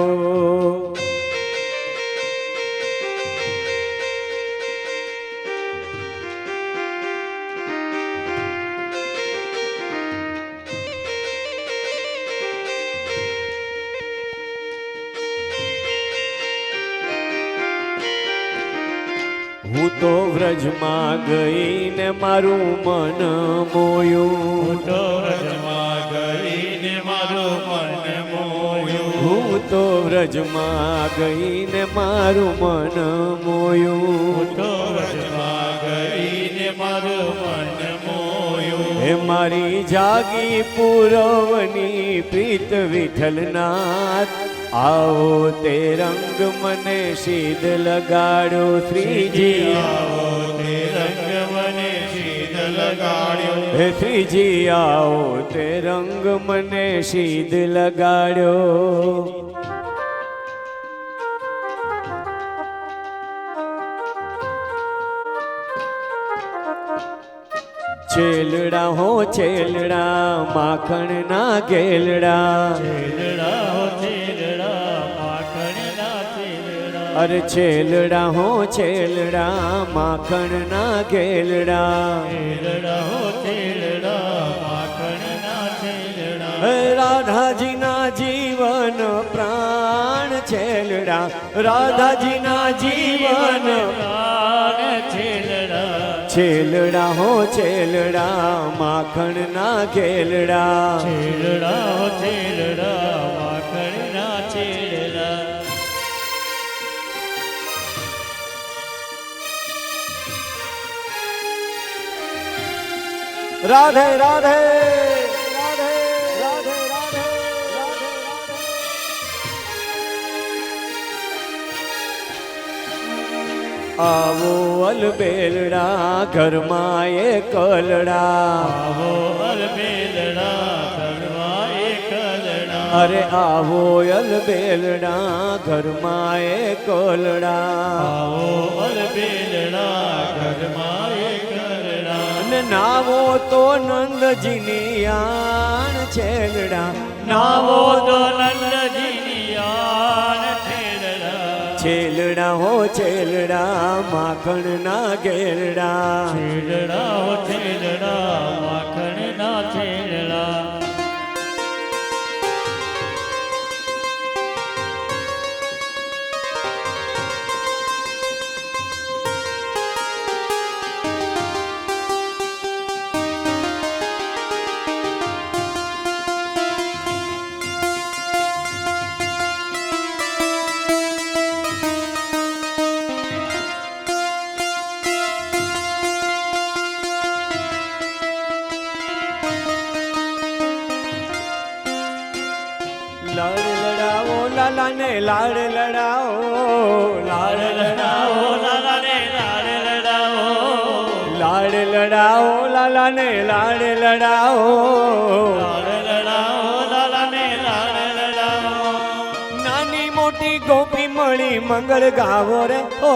C: વ્રજમાં ગઈને મારું મન મોયું
D: હું તો વ્રજમાં ગઈને મારું મન મોયું
C: હું તો વ્રજમાં ગઈને મારું મન મોયું
D: હું તો વ્રજમાં ગઈને મારું મન મોયું
C: હે મારી જાગી પુરવની પ્રીત વિઠ્ઠલનાથ આવો તે રંગ મને સીધ લગાડો શ્રીજી
D: આવો તે રંગ મને સીધ લગાડ્યો
C: હે શ્રીજી આવો તે રંગ મને સીધ લગાડ્યો છેલડા હો છેલડા માખણ ના ગેલડા
D: છેલડા હો છેલડા માખણના છેલડા
C: અરે છેલડા હો છેલડા માખણ ના ગેલડા
D: છેલડા હો છેલડા માખણના છેલડા
C: હે રાધાજીના જીવન પ્રાણ છેલડા રાધાજીના જીવન
D: પ્રાણ છેલડા
C: છેલડા હો છેલડા માખણ ના ગેલડા
D: છેલડા હો છેલડા માખણના છેલડા
C: રાધે રાધે રાધે રાધે રાધે રાધે આવો અલબેલડા ઘરમાં એ કલડા
D: આવો અલબેલડા ઘરમાં એકલડા
C: અરે આવો અલબેલડા ઘરમાં એ કલડા
D: આવો અલબેલડા ઘરમાં એકલડા
C: અને નાવો તો નંદજીની આણ છેલડા
D: નાવો તો નંદજીની આન છેલડા
C: છેલડા હો છેલડા માખણ ના ગેરડા
D: છેલડા હો છેલડા માખણના છેલડા
C: લાડ લડાવો લાલા ને લાડ લડાવો લાડ
D: લડાવો લાલાને લાડ લડાવો
C: લાડ લડાવો લાલા ને લાડ લડાવો
D: લાડ લડાવો લાલાને લાડ લડાવો
C: નાની મોટી ગોપી મળી મંગળ ગાવો રે ઓ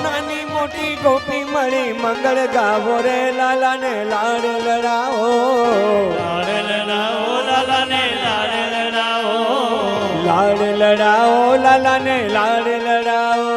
C: નાની મોટી ગોપી મળી મંગળ ગાવો રે લાલા ને લાડ લડાવો
D: લાડ લડાવો લાલાને લાડ લડાવો
C: લાડ લડાવો લાલા ને લાડ લડાવો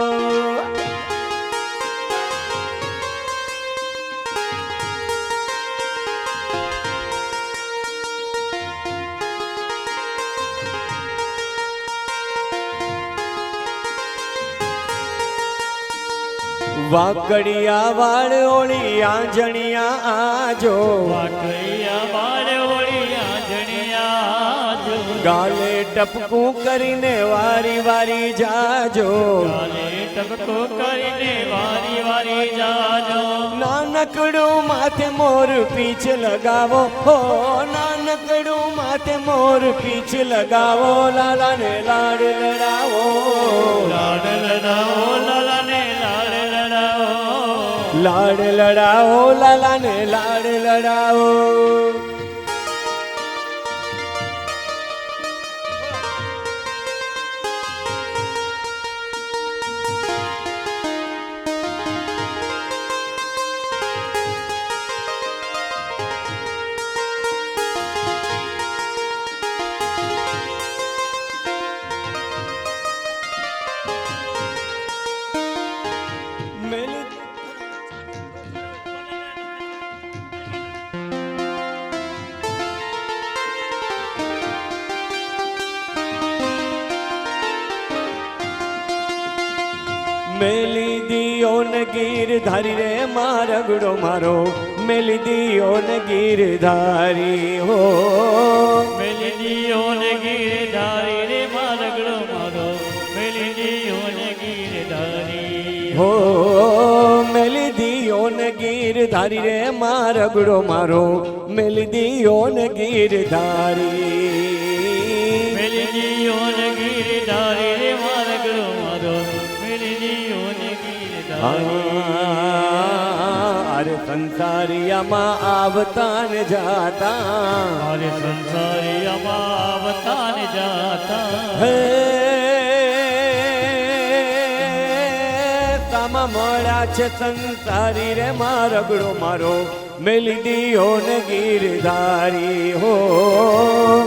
C: વાકડિયા વાળ ઓળી આંજણિયા આજો
D: વાકૈયા બાળ હોળી આંજણિયા જો
C: ગાલે ટપકું કરીને વારી વારી જાજો
D: ગાલે ટપકો કરીને વારી વારી જાજો
C: નાનકડું માથે મોર પીછ લગાવો હો નાનકડું માથે મોર પીછ લગાવો લાલા ને લાડ લડાવો
D: લાડ લડાવો લાલાને લાડ લડાવો
C: લાડ લડાવો લાલા ને લાડ લડાવો મેલી દી દીઓ ને ગીરધારી રે મારગડો મારો મેલી દીઓ ને ગીરધારી હો
D: મેલી દીઓ ને ગીરધારી રે મારગડો મારો મેલી દીઓ ને ગીરધારી
C: હો મેલી દીઓ ને ગીરધારી રે મારગડો મારો મેલી દીઓ ને ગીરધારી
D: મેલી દીઓ ને ગીરધારી રે મારગડો મારો મેલી દીઓ ને ગીરધારી
C: અરે સંસારિયામાં આવતા ને જાતા
D: અરે સંસારિયામાં આવતા ને જાતા
C: હે સામા મળ્યા છે સંસારી રે મારગડો મારો મેલી દીઓ ને ગીરધારી હો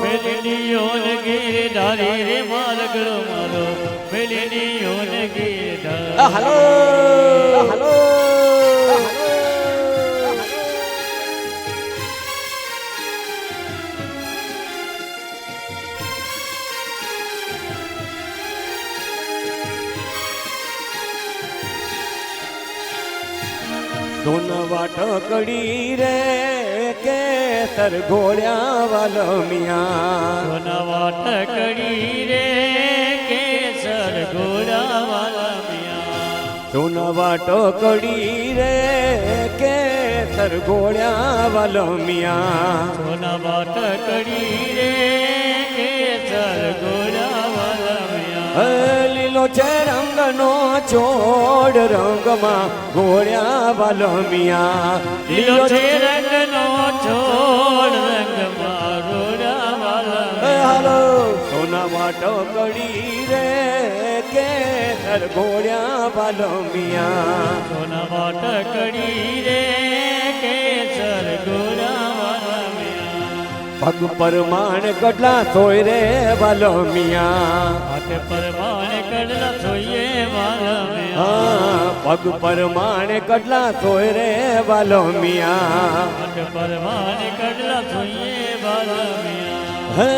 D: મેલી દીઓ ને ગીરધારી રે મારગડો મારો મેલી દીઓ ને ગીરધારી
C: હલો હલો સોનવા ટકડી રે કેસર ઘોડ્યા વાલમિયા
D: સોનવા ટકડી રે કેસર ઘોડા વાલા મિયા
C: સોનવા ટકડી રે કેસર ઘોડ્યા વાલમિયા
D: સોનવા ટકડી રે કેસર ઘોડા વાલા મિયા
C: લીલો છે રંગનો છોડ રંગમાં ઘોડ્યા વાલમિયા
D: લીલો છે રંગનો છોડ રંગમાં ઘોડા વાલા
C: હાલો સોનામાં ટકડી રે કેસર ઘોડ્યા વાલમિયા
D: સોનવા ટકડી રે કેસર ઘોડા વાલા મિયા
C: પગ પરમાણ કડલા સોય રે વાલમિયા
D: હાથ પરમાણે કડલા જોઈએ વાલા મિયા
C: હા પગ પરમાણે કડલા સોય રે વાલમિયા
D: હાથ પરમાણે કડલા જોઈએ વાલા મિયા
C: હે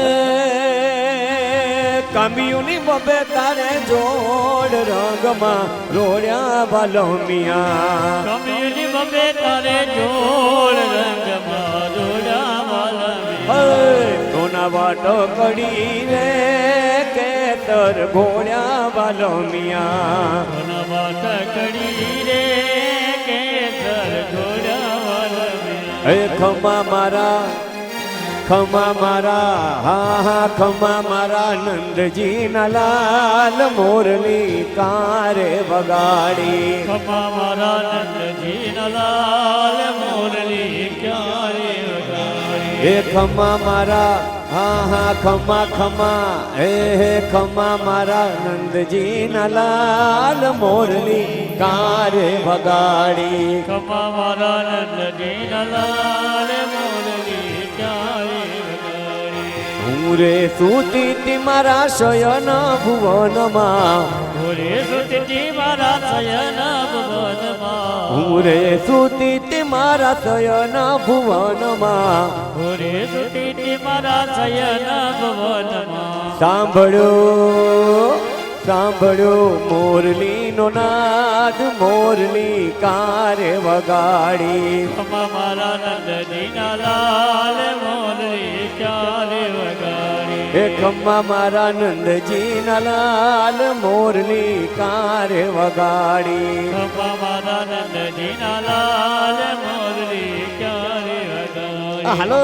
C: કામિયુની બબે તારે જોડ રંગમાં રોડ્યા વાલમિયા
D: કમિયુની બબે તારે જોડ રંગમાં રોડા વાલા મિયા
C: સોના વાટો કડી રે કેસર ઘોડ્યા વાલમિયા
D: સોનવા ટકડી રે કેસર ઘોડા વાલા મિયા
C: હે ખમા મારા હા હા ખમા મારા નંદજી ના લાલ મોરલી કારે વગાડી
D: ખમા મારા નંદજી લાલ મોરલી ક્યારે વગાડી
C: હે ખમા મારા હા હા ખમા ખમા હે ખમા મારા નંદજી ના લાલ મોરલી કારે વગાડી
D: ખમા મારા નંદજી લાલ મોરલી ક્યારે વગાડી
C: હું રે સૂતી તી મારા શયન ભુવનમાં
D: ભોરે સુતી મારા શયન ભુવનમાં
C: હું રે સૂતી તી મારા શયન ભુવનમાં
D: ભોરે સુતી મારા શયન ભુવનમાં
C: સાંભળ્યો સાંભળ્યો મોરલીનો નાદ મોરલી કારે વગાડી
D: ખમા મારા નંદજી લાલ મોરલી ક્યારે વગાડી
C: હે ખમ્મા મારા નંદજી ના લાલ મોરલી કારે વગાડી
D: ખમા મારા નંદજી લાલ મોરલી ક્યારે વગાડી
C: હાલો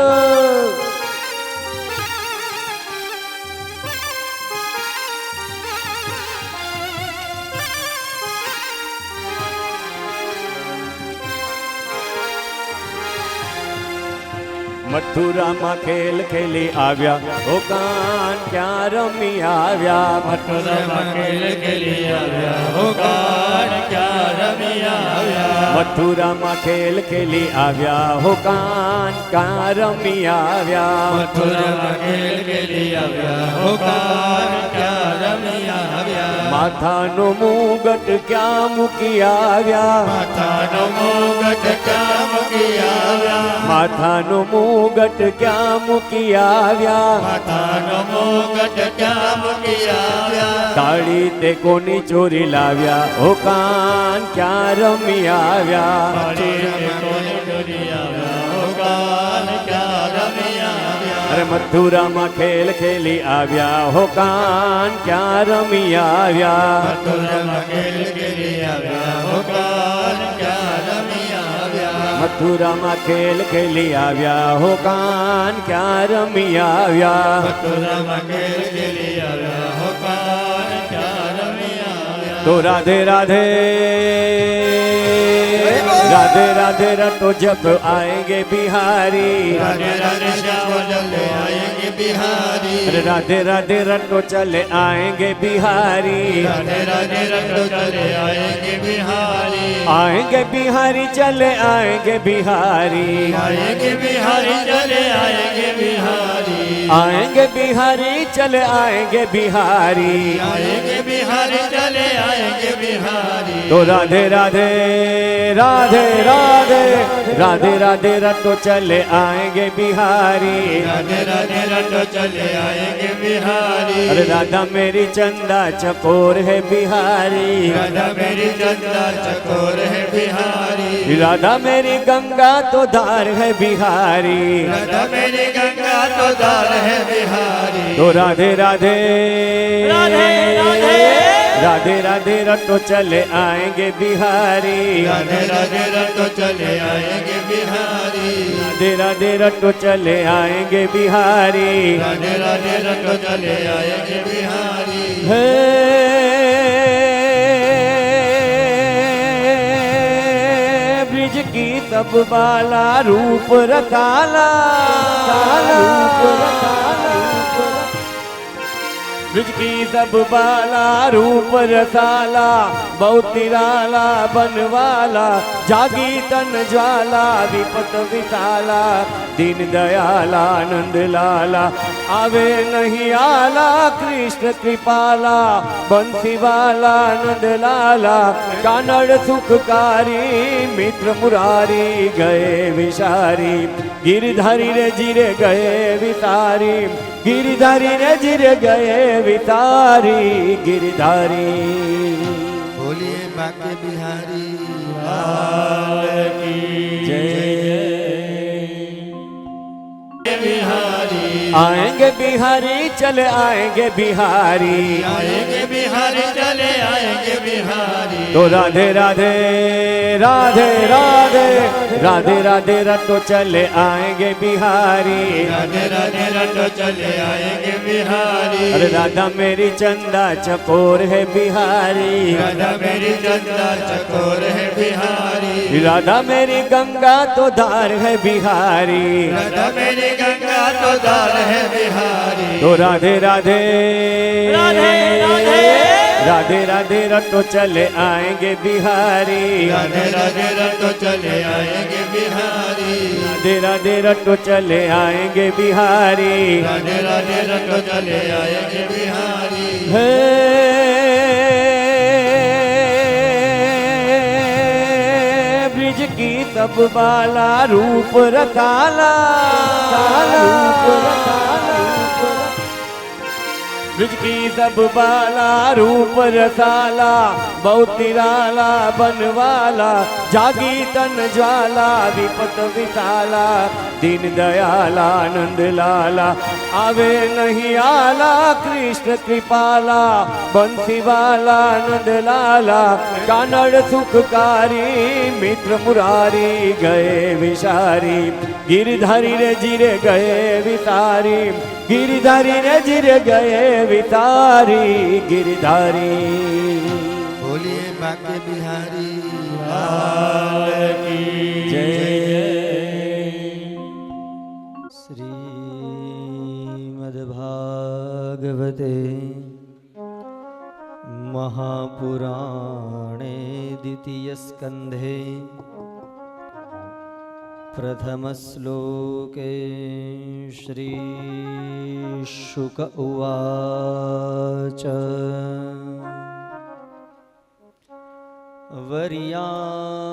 C: મથુરામાં ખેલ ખેલી આવ્યા ઓ કાન ક્યાં રમી આવ્યા
D: મથુરામાં ખેલ ખેલી આવ્યા હો કાન ક્યાં રમી આવ્યા
C: મથુરામાં ખેલ ખેલી આવ્યા હો કાન ક્યાં રમી આવ્યા
B: મથુરામાં ખેલ ખેલી આવ્યા હો કાન ક્યાં રમી આવ્યા
C: માથાનો મુગટ ક્યાં મૂકી આવ્યા
D: માથાનો મુગટ ક્યાં મૂકી આવ્યા
C: માથાનો મુગટ ક્યાં મૂકી આવ્યા
D: માથાનો મુગટ ક્યાં મૂકી આવ્યા
C: તાળી તે કોની ચોરી લાવ્યા ઓ કાન ક્યાં રમી આવ્યા
D: મારી કોને ચોરી આવ્યા ઓ કાન ક્યાં રમી આવ્યા
C: અરે મથુરામાં ખેલ ખેલી આવ્યા હો કાન ક્યાં રમી આવ્યા
D: મથુરામાં ખેલ ખેલી આવ્યા ઓ કાન ક્યાં રમી આવ્યા
C: મથુરામાં ખેલ ખેલી આવ્યા હો કાન ક્યાં રમી આવ્યા
D: મથુરામાં ખેલ ખેલી આવ્યા ઓ કાન ક્યાં રમી આવ્યા
C: તો રાધે રાધે राधे राधे रटो जब आएंगे बिहारी
D: राधे राधे श्याम चले आएंगे बिहारी
C: अरे राधे राधे रटो चले आएंगे बिहारी
D: राधे राधे रटो चले आएंगे बिहारी
C: आएंगे बिहारी चले आएंगे बिहारी
D: आएंगे बिहारी चले आएंगे बिहारी
C: आएंगे बिहारी चले आएंगे बिहारी
D: आएंगे बिहारी चले आएंगे बिहारी
C: तो राधे राधे राधे राधे राधे राधे रटो चले आएंगे बिहारी
D: राधे राधे रटो चले आएंगे बिहारी
C: अरे राधा मेरी चंदा चकोर है बिहारी
D: राधा मेरी चंदा चकोर है बिहारी
C: राधा मेरी गंगा तो धार है बिहारी
D: राधा मेरी गंगा तो दार है बिहारी
C: तो राधे राधे
D: राधे राधे
C: राधे राधे रटो चले आएंगे बिहारी
D: राधे राधे रटो चले आएंगे बिहारी
C: राधे राधे रटो चले आएंगे बिहारी
D: राधे राधे रटो चले आएंगे बिहारी
C: हे ब्रिज की तब बाला रूप रकाला रूप रकाला ब्रिज की सब बाला रूप रसाला बहुत निराला बनवाला जागी तन ज्वाला विपत विशाला दीन दयाला नंद लाला आवे नहीं आला कृष्ण कृपाला बंसी वाला नंद लाला कानड़ सुखकारी मित्र मुरारी गए विसारी गिरधारी रे जिरे गए विसारी गिरधारी रे जिरे गए वितारी गिरधारी
B: बोलिए बाके बिहारी
C: आएंगे बिहारी चले आएंगे बिहारी
D: आएंगे बिहारी चले आएंगे बिहारी
C: तो राधे राधे राधे राधे राधे राधे रटो चले आएंगे बिहारी
D: राधे राधे रटो चले आएंगे बिहारी
C: अरे राधा मेरी चंदा चकोर है बिहारी
D: राधा मेरी चंदा चकोर है बिहारी
C: राधा मेरी गंगा तो धार है बिहारी
D: राधा मेरी गंगा तो दार है बिहारी
C: तो राधे राधे
D: राधे राधे
C: राधे राधे रटो चले आएंगे बिहारी
D: राधे राधे रटो चले आएंगे बिहारी
C: राधे राधे रटो चले आएंगे बिहारी
D: राधे राधे रटो चले आएंगे बिहारी
C: हे ब्रिज की तब बाला रूप रकाला रूप रकाला ब्रिज की सब बाला रूप रसाला बहुत निराला बनवाला जागी तन ज्वाला विपत विशाला दीन दयाला नंद लाला आवे नहीं आला कृष्ण कृपाला बंसी वाला नंद लाला कानड़ सुखकारी मित्र मुरारी गए विसारी गिरधारी रे जिरे गए विसारी गिरधारी रे जिरे गए वितारी गिरधारी
B: बोलिए बाके बिहारी
A: श्रीमद्भागवते महापुराणे द्वितीयस्कन्धे प्रथमश्लोके श्रीशुक उवाच વર્યાનેશતે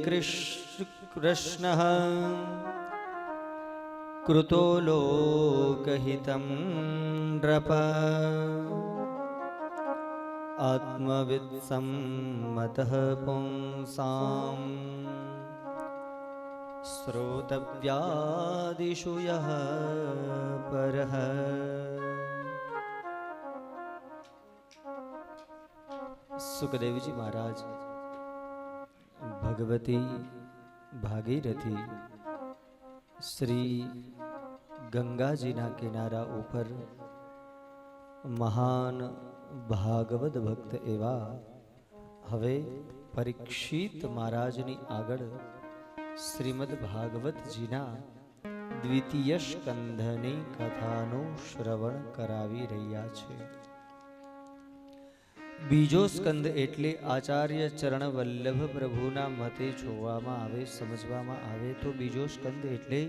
A: કૃષ્ણઃ કૃતો લોકહિतं નૃપ આત્મવિદ સંમતઃ પુંસામ શ્રોતવ્યાદિષુ યઃ પરઃ. સુખદેવજી મહારાજ ભગવતી ભાગીરથી શ્રી ગંગાજીના કિનારા ઉપર મહાન ભાગવત ભક્ત એવા હવે પરીક્ષિત મહારાજની આગળ શ્રીમદ ભાગવતજીના દ્વિતીય સ્કંધની કથાનું શ્રવણ કરાવી રહ્યા છે. બીજો સ્કંદ એટલે આચાર્ય ચરણ વલ્લભ પ્રભુના મતે જોવામાં આવે, સમજવામાં આવે તો બીજો સ્કંદ એટલે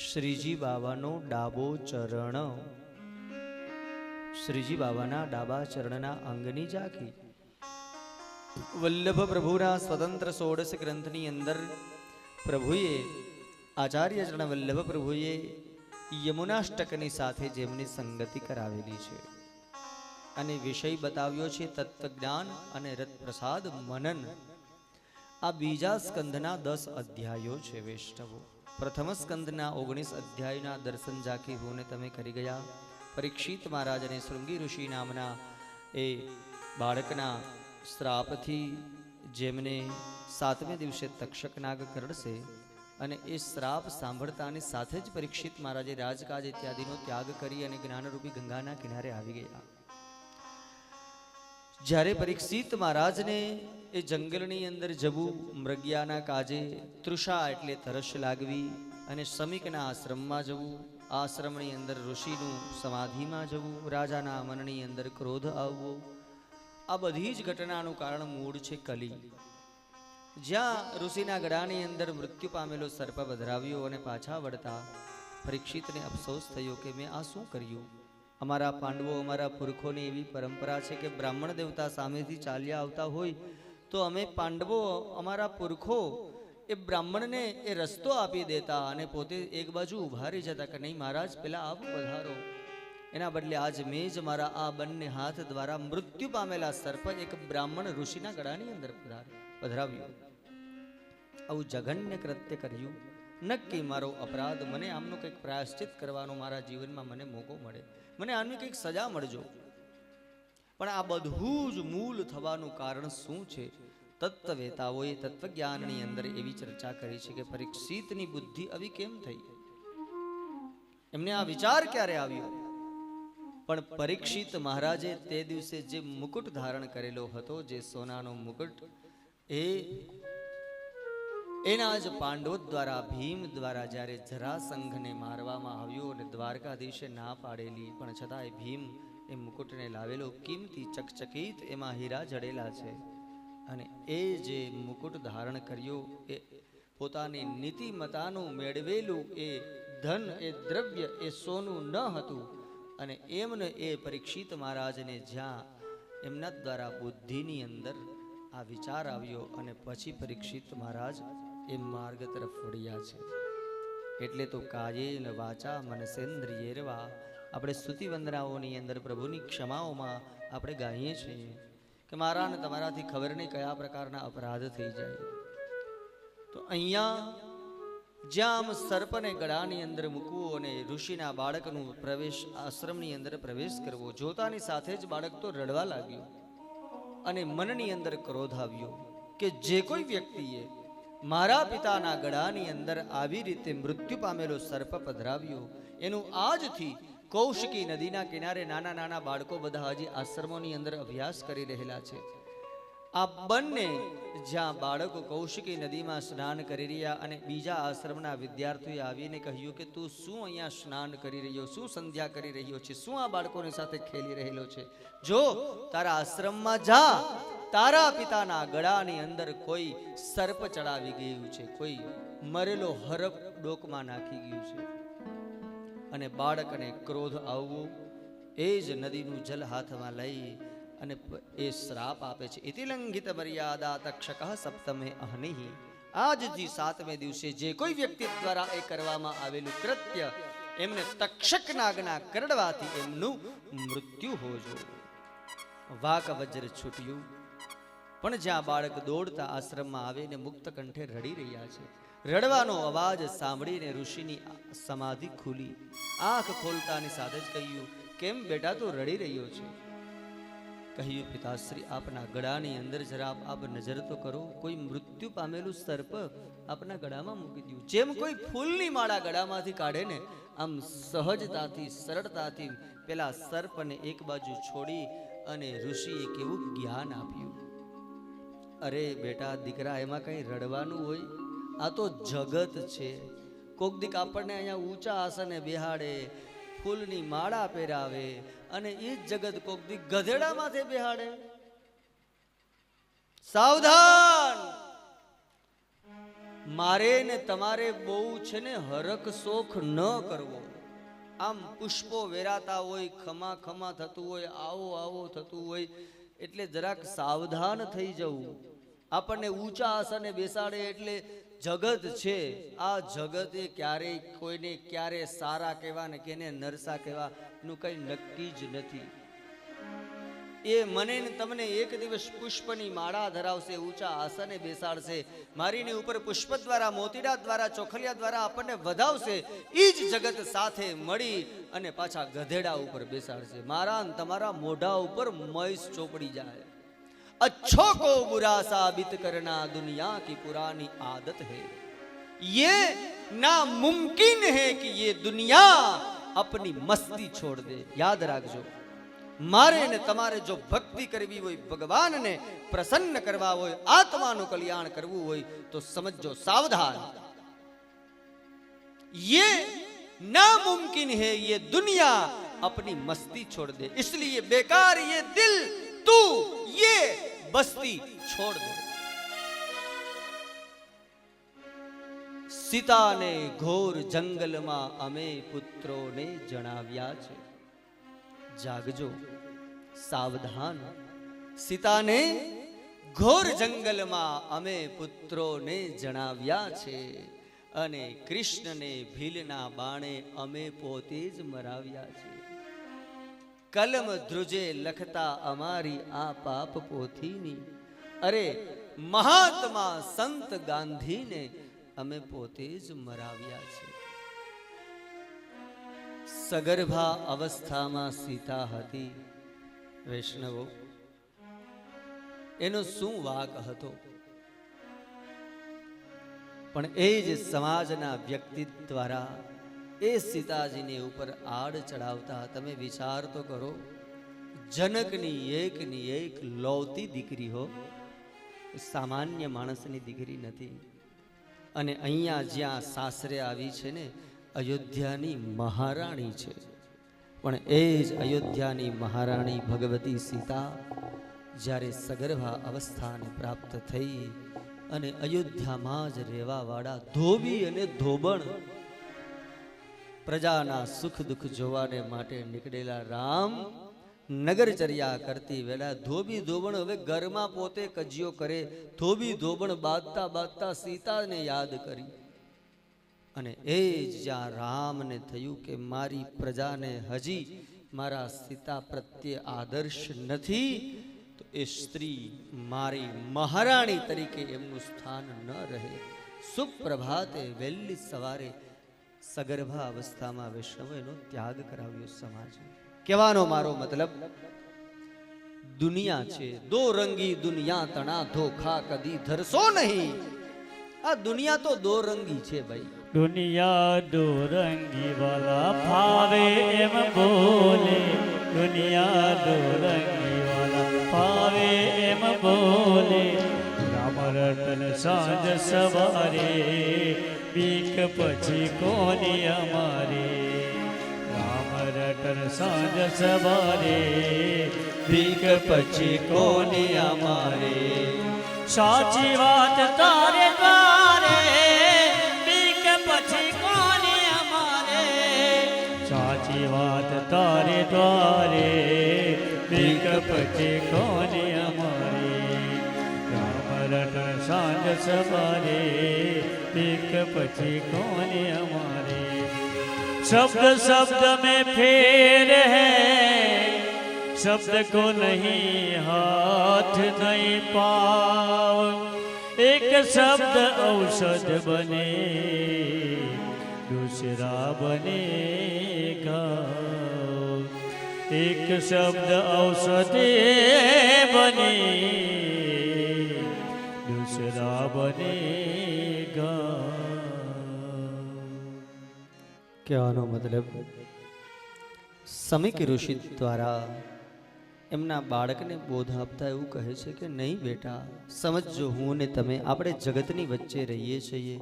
A: શ્રીજી બાવાનો ડાબો ચરણ, શ્રીજી બાબાના ડાબા ચરણના અંગની ઝાંખી. વલ્લભ પ્રભુના સ્વતંત્ર 16 ગ્રંથની અંદર પ્રભુએ આચાર્ય ચરણ વલ્લભ પ્રભુએ યમુનાષ્ટકની સાથે જેમની સંગતિ કરાવેલી છે અને વિષય બતાવ્યો છે તત્વજ્ઞાન અને રત્પ્રસાદ મનન. આ બીજા સ્કંધના 10 અધ્યાયો છે વૈષ્ણવો. પ્રથમ સ્કંધના 19 અધ્યાયના દર્શન ઝાંખી હોને તમે કરી ગયા. પરીક્ષિત મહારાજ અને શૃંગી ઋષિ નામના એ બાળકના શ્રાપથી જેમને 7મે દિવસે તક્ષક નાગ કરડશે અને એ શ્રાપ સાંભળતાની સાથે જ પરીક્ષિત મહારાજે રાજકાજ ઇત્યાદિનો ત્યાગ કરી અને જ્ઞાનરૂપી ગંગાના કિનારે આવી ગયા. જ્યારે પરીક્ષિત મહારાજને એ જંગલની અંદર જવું, મૃગ્યાના કાજે, તૃષા એટલે તરસ લાગવી અને સમીકના આશ્રમમાં જવું, આશ્રમની અંદર ઋષિનું સમાધિમાં જવું, રાજાના મનની અંદર ક્રોધ આવવો, આ બધી જ ઘટનાનું કારણ મૂળ છે કલી. જ્યાં ઋષિના ગળાની અંદર મૃત્યુ પામેલો સર્પ પધરાવ્યો અને પાછા વળતા પરીક્ષિતને અફસોસ થયો કે મેં આ શું કર્યું. અમારા પાંડવો, અમારા પુરખોની એવી પરંપરા છે કે બ્રાહ્મણ દેવતા સામેથી ચાલ્યા આવતા હોય તો અમે પાંડવો, અમારા પુરખો એ બ્રાહ્મણને એ રસ્તો આપી દેતા અને પોતે એક બાજુ ઉભા રહી જતા કે નહીં મહારાજ પેલા આપ પધારો. એના બદલે આજ મેં જ મારા આ બંને હાથ દ્વારા મૃત્યુ પામેલા સર્પ એક બ્રાહ્મણ ઋષિના ગળાની અંદર પધરાવ્યો. આવું જઘન્ય કૃત્ય કર્યું. નક્કી મારો અપરાધ, મને આમનો કંઈક પ્રાયશ્ચિત કરવાનો મારા જીવનમાં મને મોકો મળે, મને આની કંઈક સજા મળજો. પણ આ બધું જ મૂળ થવાનું કારણ શું છે? તત્વવેતાઓએ તત્વજ્ઞાનની અંદર એવી ચર્ચા કરી છે કે પરીક્ષિતની બુદ્ધિ આવી કેમ થઈ, એમને આ વિચાર ક્યારે આવ્યો? પણ પરીક્ષિત મહારાજે તે દિવસે જે મુકુટ ધારણ કરેલો હતો, જે સોનાનો મુકુટ, એના જ પાંડવો દ્વારા, ભીમ દ્વારા જ્યારે જરાસંઘને મારવામાં આવ્યો અને દ્વારકાધીશે ના પાડેલી પણ છતાંય ભીમ એ મુકુટને લાવેલો, કિંમતી ચકચકિત એમાં હીરા જડેલા છે અને એ જે મુકુટ ધારણ કર્યો એ પોતાની નીતિમતાનું મેળવેલું એ ધન, એ દ્રવ્ય, એ સોનું ન હતું. અને એમને એ પરીક્ષિત મહારાજને જ્યાં એમના દ્વારા બુદ્ધિની અંદર આ વિચાર આવ્યો અને પછી પરીક્ષિત મહારાજ એ માર્ગ તરફ વળ્યા છે. એટલે તો કાયેન વાચા મનસેન્દ્રિયેરવા આપણે સ્તુતિ વંદનાઓની અંદર પ્રભુની ક્ષમાઓમાં આપણે ગાઈએ છીએ કે મારા ને તમારાથી ખબર નહીં કયા પ્રકારના અપરાધ થઈ જાય. તો અહીંયા જ્યાં આમ સર્પને ગળાની અંદર મૂકવું અને ઋષિના બાળકનું પ્રવેશ, આશ્રમની અંદર પ્રવેશ કરવો, જોતાની સાથે જ બાળક તો રડવા લાગ્યું અને મનની અંદર ક્રોધ આવ્યો કે જે કોઈ વ્યક્તિએ મારા પિતાના ગળાની અંદર આવી રીતે મૃત્યુ પામેલો સર્પ પધરાવ્યો, એનું આજથી કૌશિકી નદીના કિનારે નાના નાના બાળકો બધા હજી આશ્રમોની અંદર અભ્યાસ કરી રહેલા છે. આ બંને જ્યાં બાળકો કૌશિકી નદીમાં સ્નાન કરી રહ્યા અને બીજા આશ્રમના વિદ્યાર્થીઓએ આવીને કહ્યું કે તું શું અહીંયા સ્નાન કરી રહ્યો, શું સંધ્યા કરી રહ્યો છે, શું આ બાળકોની સાથે ખેલી રહેલો છે? જો તારા આશ્રમમાં જા, તારા પિતાના ગળાની અંદર કોઈ સર્પ ચડાવી ગયું છે, કોઈ મરેલો હરપ ડોકમાં નાખી ગયું છે. અને બાળકને ક્રોધ આવવું, એ જ નદીનું જલ હાથમાં લઈ અને એ શ્રાપ આપે છે. ઇતિ લંઘિત મર્યાદા તક્ષક સપ્તમે અહનિ. આજથી 7મે દિવસે જે કોઈ વ્યક્તિ દ્વારા એ કરવામાં આવેલું કૃત્ય એમને તક્ષક નાગના કરડવાથી એમનું મૃત્યુ હોજો. વાક વજ્ર છૂટ્યું. પણ જ્યાં બાળક દોડતા આશ્રમમાં આવીને મુક્ત કંઠે રડી રહ્યા છે, રડવાનો અવાજ સાંભળીને ઋષિની સમાધિ ખુલી. આંખ ખોલતાની સાથે જ કહ્યું, કેમ બેટા તું રડી રહ્યો છે? કહ્યું, પિતાશ્રી આપના ગળાની અંદર જરા આપ નજર તો કરો. કોઈ મૃત્યુ પામેલું સર્પ આપના ગળામાં મૂકી દીધું. જેમ કોઈ ફૂલની માળા ગળામાંથી કાઢે ને, આમ સહજતાથી સરળતાથી પેલા સર્પને એક બાજુ છોડી અને ઋષિએ કેવું જ્ઞાન આપ્યું. અરે બેટા દીકરા, એમાં કઈ રડવાનું હોય? આ તો જગત છે. કોક દીક આપણને અહીંયા ઊંચા આસને બેહાડે, ફૂલની માળા પહેરાવે, અને એ જ જગત કોક દીક ગધેડા માથે બેહાડે. સાવધાન! મારે ને તમારે બહુ છે ને હરખ શોખ ન કરવો. આમ પુષ્પો વેરાતા હોય, ખમા ખમા થતું હોય, આવો આવો થતું હોય, એટલે જરાક સાવધાન થઈ જવું. આપણને ઊંચા આસને બેસાડે એટલે જગત છે. આ જગતે ક્યારેય કોઈને ક્યારે સારા કહેવા ને કેને નરસા કહેવા નું કઈ નક્કી જ નથી. એ મને ને તમને એક દિવસ પુષ્પની માળા ધરાવશે, ઊંચા આસને બેસાડશે, મારીની ઉપર પુષ્પ દ્વારા, મોતીડા દ્વારા, ચોખલિયા દ્વારા આપણને વધાવશે. એ જ જગત સાથે મળી અને પાછા ગધેડા ઉપર બેસાડશે. મારા ને તમારા મોઢા ઉપર મૈસ ચોપડી જાય. अच्छो को बुरा साबित करना दुनिया की पुरानी आदत है. ये नामुमकिन है कि ये दुनिया अपनी मस्ती छोड़ दे. याद રાખજો, મારે ને તમારે જો ભક્તિ કરવી હોય, ભગવાનને પ્રસન્ન કરવા હોય, આત્માનું કલ્યાણ કરવું હોય તો સમજો, સાવધાન. ये नामुमकिन है ये दुनिया अपनी मस्ती छोड़ दे, इसलिए बेकार ये दिल तू ये बस्ती छोड़ दे. સીતાને ઘોર જંગલમાં અમે પુત્રોને જણાવ્યા છે. જાગજો, સાવધાન. સીતાને ઘોર જંગલમાં અમે પુત્રોને જણાવ્યા છે અને કૃષ્ણને ભીલના બાણે અમે પોતે જ મરાવ્યા છે. કલમ ધ્રુજે લખતા અમારી આ પાપ પોથીની, અરે મહાત્મા સંત ગાંધીને અમે પોતે જ મરાવ્યા છે. સગર્ભા અવસ્થામાં સીતા હતી. વૈષ્ણવો, એનો શું વાક હતો? પણ એ જ સમાજના વ્યક્તિ દ્વારા એ સીતાજીને ઉપર આડ ચડાવતા. તમે વિચાર તો કરો, જનકની એક લૌતી દીકરી હો, સામાન્ય માણસની દીકરી નથી. અને અહીંયા જ્યાં સાસરે આવી છે ને, અયોધ્યાની મહારાણી છે. પણ એ જ અયોધ્યાની મહારાણી ભગવતી સીતા જ્યારે સગર્ભા અવસ્થાને પ્રાપ્ત થઈ અને અયોધ્યામાં જ રહેવાવાળા ધોબી અને ધોબણ, પ્રજાના સુખ દુઃખ જોવાને માટે નીકળેલા રામ નગરચર્યા કરતી વેળા ધોબી ધોબણ હવે ઘરમાં પોતે કજિયો કરે. ધોબી ધોબણ બાંધતા બાંધતા સીતાને યાદ કરી. અને એ જ જ્યાં રામને થયું કે મારી પ્રજાને હજી મારા સીતા પ્રત્યે આદર્શ નથી, તો એ સ્ત્રી મારી મહારાણી તરીકે એમનું સ્થાન ન રહે. સુપ્રભાતે વહેલી સવારે સગર્ભા અવસ્થામાં વૈષ્ણવો એનો ત્યાગ કરાવ્યો સમાજ. કહેવાનો મારો મતલબ, દુનિયા છે દો રંગી દુનિયા, તણા ધોખા કદી ધરસો નહીં. આ દુનિયા તો દો રંગી છે ભાઈ.
D: દુનિયા દો રંગી વાલા ફાવે એમ બોલે, દુનિયા દો રંગી વાલા ફાવે એમ બોલે. રામ રતન સાંજ સવારે, બીક પછી કોની અમારે. રામ રતન સાંજ સવારે, બીક પછી કોની અમારે. સાચી વાત તારે દ્વારે, બીક પછી કોની અમારે. સાચી વાત તારે દ્વારે, બીક પછી કોની અમારી રામ રટણ સાંજ સવારે બીક પછી કોની અમારી शब्द शब्द में फेर है शब्द को नहीं हाथ नहीं पाव एक शब्द औषध बने दूसरा बनेगा एक शब्द औषध बने दूसरा बनेगा
A: કહેવાનો મતલબ સમીક ઋષિ દ્વારા એમના બાળકને બોધ આપતા એવું કહે છે કે નહીં બેટા સમજજો, હું ને તમે આપણે જગતની વચ્ચે રહીએ છીએ.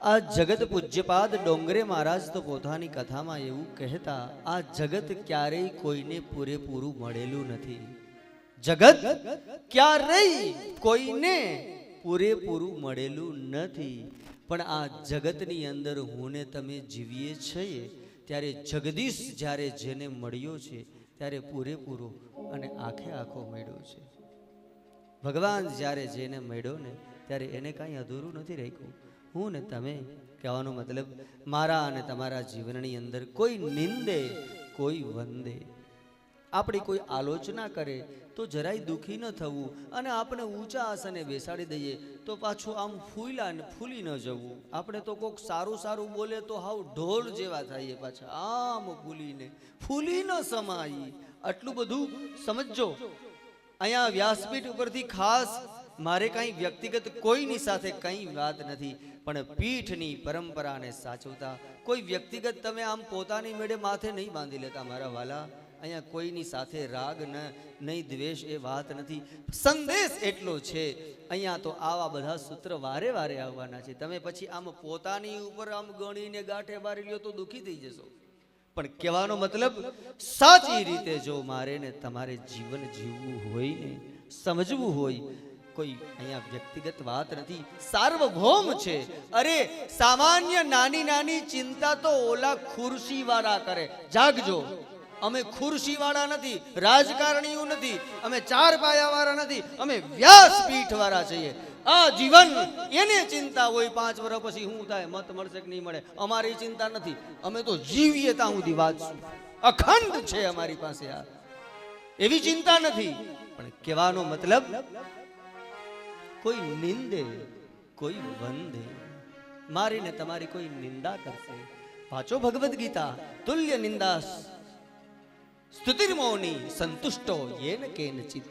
A: આ જગત પૂજ્યપાદ ડોંગરે મહારાજ તો પોતાની કથામાં એવું કહેતા, આ જગત ક્યારેય કોઈને પૂરેપૂરું મળેલું નથી. જગત ક્યારેય કોઈને પૂરેપૂરું મળેલું નથી. પણ આ જગતની અંદર હું ને તમે જીવીએ છીએ ત્યારે જગદીશ જ્યારે જેને મળ્યો છે ત્યારે પૂરેપૂરો અને આખે આખો મળ્યો છે. ભગવાન જ્યારે જેને મળ્યો ને ત્યારે એને કાંઈ અધૂરું નથી રાખ્યું. હું ને તમે કહેવાનો મતલબ મારા અને તમારા જીવનની અંદર કોઈ નિંદે કોઈ વંદે, આપણી કોઈ આલોચના કરે તો જરાય દુઃખી ન થવું અને આપણે ઊંચા આસને બેસાડી દઈએ તો પાછું આમ ફૂલી ન જવું. આપણે તો કોઈક સારું સારું બોલે તો હાવ ઢોલ જેવા થઈએ, પાછા આમ ફૂલી ન સમાઈ. આટલું બધું સમજો. અહીંયા વ્યાસપીઠ ઉપરથી ખાસ મારે કંઈ વ્યક્તિગત કોઈની સાથે કંઈ વાત નથી, પણ પીઠની પરંપરાને સાચવતા કોઈ વ્યક્તિગત તમે આમ પોતાની મેળે માથે નહીં બાંધી લેતા મારા વાલા. અહીંયા કોઈની સાથે રાગ નહીં દ્વેષ એ વાત નથી. સંદેશ એટલો છે, અહીંયા તો આવા બધા સૂત્ર વારે વારે આવવાના છે. તમે પછી આમ પોતાની ઉપર આમ ગણીને ગાંઠે બારી લ્યો તો દુઃખી થઈ જશો. પણ કહેવાનો મતલબ સાચી રીતે જો મારે ને તમારે જીવન જીવવું હોય ને સમજવું હોય, કોઈ અહીંયા વ્યક્તિગત વાત નથી, સાર્વભૌમ છે. અરે સામાન્ય નાની નાની ચિંતા તો ઓલા ખુરશી વાળા કરે. જાગજો, અમે ખુરશી વાળા નથી, રાજકારણીઓ નથી, અમે ચાર પાયા વાળા નથી, અમે વ્યાસપીઠ વાળા છીએ. આ જીવન એને ચિંતા હોય 5 વર્ષ પછી શું થાય, મત મળશે કે નહીં મળે, અમારી ચિંતા નથી. અમે તો જીવીએ ત્યાં સુધી વાંચશું, અખંડ છે અમારી પાસે. આ એવી ચિંતા નથી. પણ કહેવાનો મતલબ કોઈ નિંદે કોઈ વંદે, મારીને તમારી કોઈ નિંદા કરશે. વાંચો ભગવદ્ ગીતા, તુલ્ય નિંદા સ્તુતિર્મૌની સંતુષ્ટો યેન કેનચિત.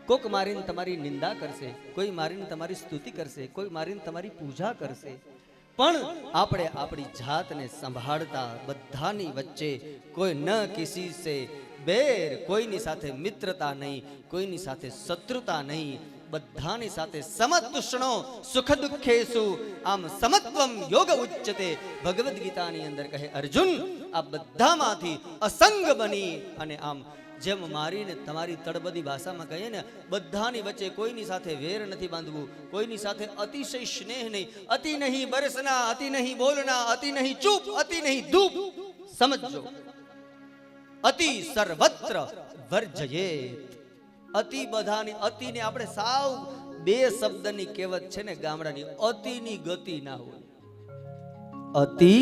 A: કોક મારીને તમારી નિંદા કરશે, કોઈ મારીને તમારી સ્તુતિ કરશે, કોઈ મારીને તમારી પૂજા કરશે, પણ આપણે આપણી જાતને સંભાળતા બધાની વચ્ચે કોઈ ન કિસી સે બેર, કોઈની સાથે મિત્રતા નહીં, કોઈની સાથે શત્રુતા નહીં, બધાની સાથે સમતુષ્ણો સુખ દુઃખેસુ આમ સમત્વમ યોગ ઉચ્ચતે. ભગવદ્ ગીતાની અંદર કહે અર્જુન આ બધામાંથી અસંગ બની અને આમ જેમ મારીને તમારી તળબદી ભાષામાં કહીએ ને, બધાની વચ્ચે કોઈની સાથે વેર નથી બાંધવું, કોઈની સાથે અતિશય સ્નેહ નહીં, અતિ નહીં બરસના, અતિ નહીં બોલના, અતિ નહીં ચૂપ, અતિ નહીં ધૂપ. સમજો, અતિ સર્વત્ર વર્જયેત. અતિ બધાની, અતિને આપણે સાવ 2 શબ્દની કહેવત છે ને ગામડાની, અતિની ગતિ ના હોય. અતિ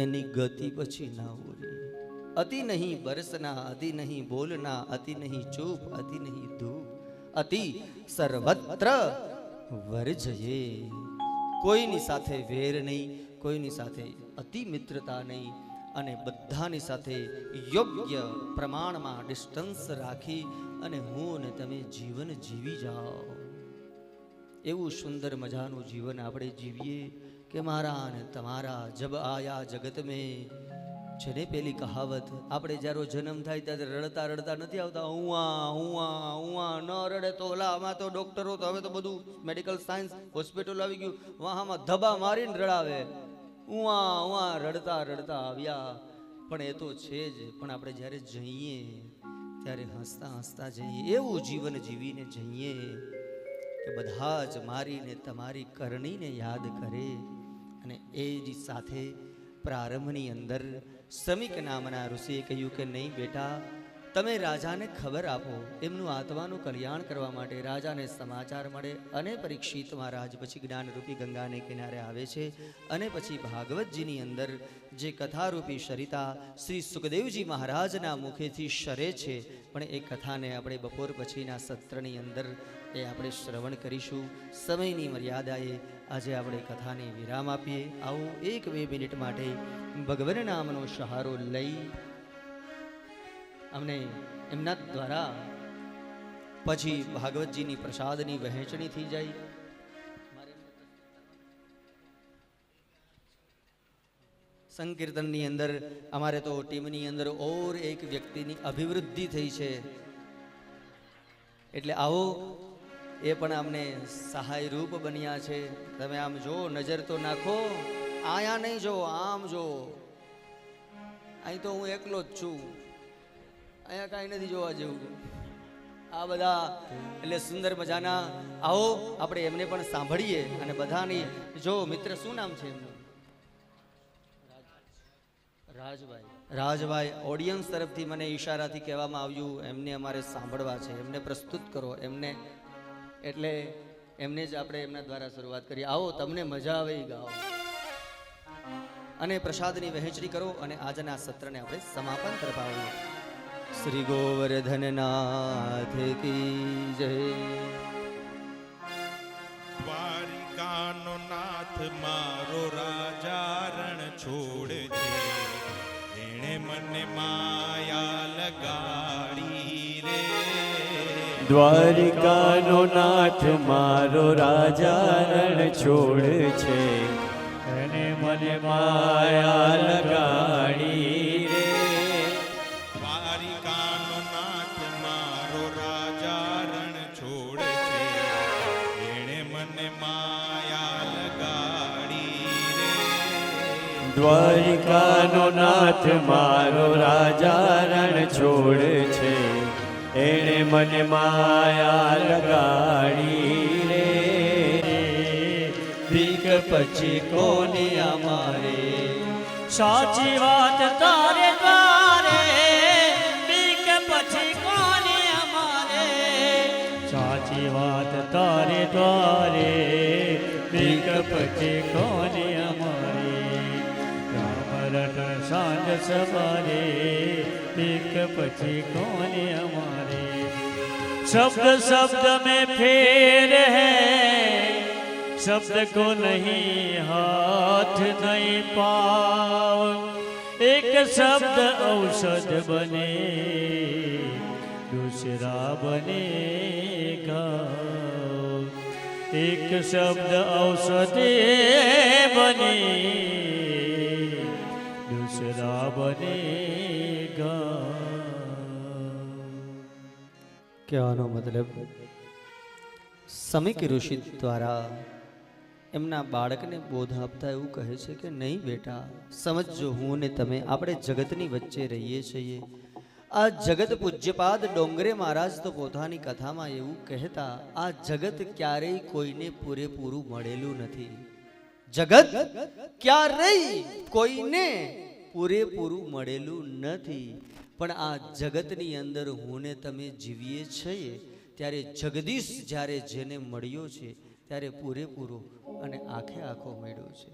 A: એની ગતિ પછી ના હોય. અતિ નહીં બરસના, અતિ નહીં બોલના, અતિ નહીં ચૂપ, અતિ નહીં ધૂપ, અતિ સર્વત્ર વર્જયે. કોઈની સાથે વેર નહીં, કોઈની સાથે અતિ મિત્રતા નહીં, અને બધાની સાથે યોગ્ય પ્રમાણમાં ડિસ્ટન્સ રાખી અને હું ને તમે જીવન જીવી જાઓ. એવું સુંદર મજાનું જીવન આપણે જીવીએ કે મારા અને તમારા જબ આયા જગત મેં. છે ને પેલી કહાવત, આપણે જ્યારે જન્મ થાય ત્યારે રડતા રડતા નથી આવતા, ઉવા ઉવા ઉવા. ન રડે તો ઓલા, આમાં તો ડોક્ટરો તો હવે તો બધું મેડિકલ સાયન્સ હોસ્પિટલ આવી ગયું, વાહામાં ધબા મારીને રડાવે. ઉવા ઉવા રડતા રડતા આવ્યા. પણ એ તો છે જ, પણ આપણે જ્યારે જઈએ ત્યારે હસતા હસતા જઈએ. એવું જીવન જીવીને જઈએ કે બધા જ મારીને તમારી કરણીને યાદ કરે. અને એ જ સાથે પ્રારંભની અંદર સમીક નામના ઋષિએ કહ્યું કે નહીં બેટા, તમે રાજાને ખબર આપો, એમનું આત્માનું કલ્યાણ કરવા માટે રાજાને સમાચાર મળે. અને પરીક્ષિત મહારાજ પછી જ્ઞાનરૂપી ગંગાને કિનારે આવે છે અને પછી ભાગવતજીની અંદર જે કથારૂપી સરિતા શ્રી સુખદેવજી મહારાજના મુખેથી શરે છે. પણ એ કથાને આપણે બપોર પછીના સત્રની અંદર એ આપણે શ્રવણ કરીશું. સમયની મર્યાદાએ આજે આપણે કથાને વિરામ આપીએ. આવો 1-2 મિનિટ માટે ભગવાન નામનો સહારો લઈ અમને એમના દ્વારા પછી ભાગવતજીની પ્રસાદની વહેંચણી થઈ જાય. સંકીર્તનની અંદર અમારે તો ટીમની અંદર ઓર એક વ્યક્તિની અભિવૃદ્ધિ થઈ છે, એટલે આવો એ પણ અમને સહાય રૂપ બન્યા છે. તમે આમ જો, નજર તો નાખો, આયા નહીં જો, આમ જો. અહીં તો હું એકલો જ છું, અહીંયા કાંઈ નથી જોવા જેવું. આ બધા એટલે સુંદર મજાના. આવો આપણે એમને પણ સાંભળીએ અને બધાની. જો મિત્ર, શું નામ છે એમનું? રાજભાઈ. ઓડિયન્સ તરફથી મને ઈશારાથી કહેવામાં આવ્યું એમને અમારે સાંભળવા છે, એમને પ્રસ્તુત કરો એમને, એટલે એમને જ આપણે એમના દ્વારા શરૂઆત કરીએ. આવો, તમને મજા આવે એ ગાઓ અને પ્રસાદની વહેંચણી કરો અને આજના સત્રને આપણે સમાપન તરફ આવીએ. શ્રી ગોવર્ધનનાથ કી જય.
E: દ્વારિકાનો નાથ મારો રાજા રણ છોડ છે, એણે મને માયા લગાડી રે.
C: દ્વારિકાનો નાથ મારો રાજા રણ છોડ છે, એને મને માયા લગાડી રે.
E: દ્વારિકાનો નાથ મારો રાજા રણ છોડ છે, એણે મને માયા લગાડી રે.
C: દ્વારિકાનો નાથ મારો રાજા રણ છોડ છે, એણે મને માયા લગાડી રે. ભીખ પછી કોને અમારે, સાચી વાત તારે દ્વારે. ભીખ પછી કોને અમારે, સાચી વાત તારે દ્વારે. ભીખ પછી કોને અમારે, રામ રટણ સાંજ સવારે. ભીખ પછી કોને અમારે. शब्द शब्द में फेर है, शब्द को नहीं हाथ नहीं पाव. एक शब्द औषध बने, दूसरा बनेगा. एक शब्द औषध बने, दूसरा बनेगा.
A: કહેવાનો મતલબ સમીક ઋષિ દ્વારા એમના બાળકને બોધ આપતા એવું કહે છે કે નહીં બેટા, સમજો, હું ને તમે આપણે જગતની વચ્ચે રહીએ છીએ. આ જગત પૂજ્યપાદ ડોંગરે મહારાજ તો પોતાની કથામાં એવું કહેતા, આ જગત ક્યારેય કોઈને પૂરેપૂરું મળેલું નથી. જગત ક્યારેય કોઈને પૂરેપૂરું મળેલું નથી. પણ આ જગતની અંદર હું ને તમે જીવીએ છીએ ત્યારે જગદીશ જ્યારે જેને મળ્યો છે ત્યારે પૂરેપૂરો અને આખે આખો મળ્યો છે.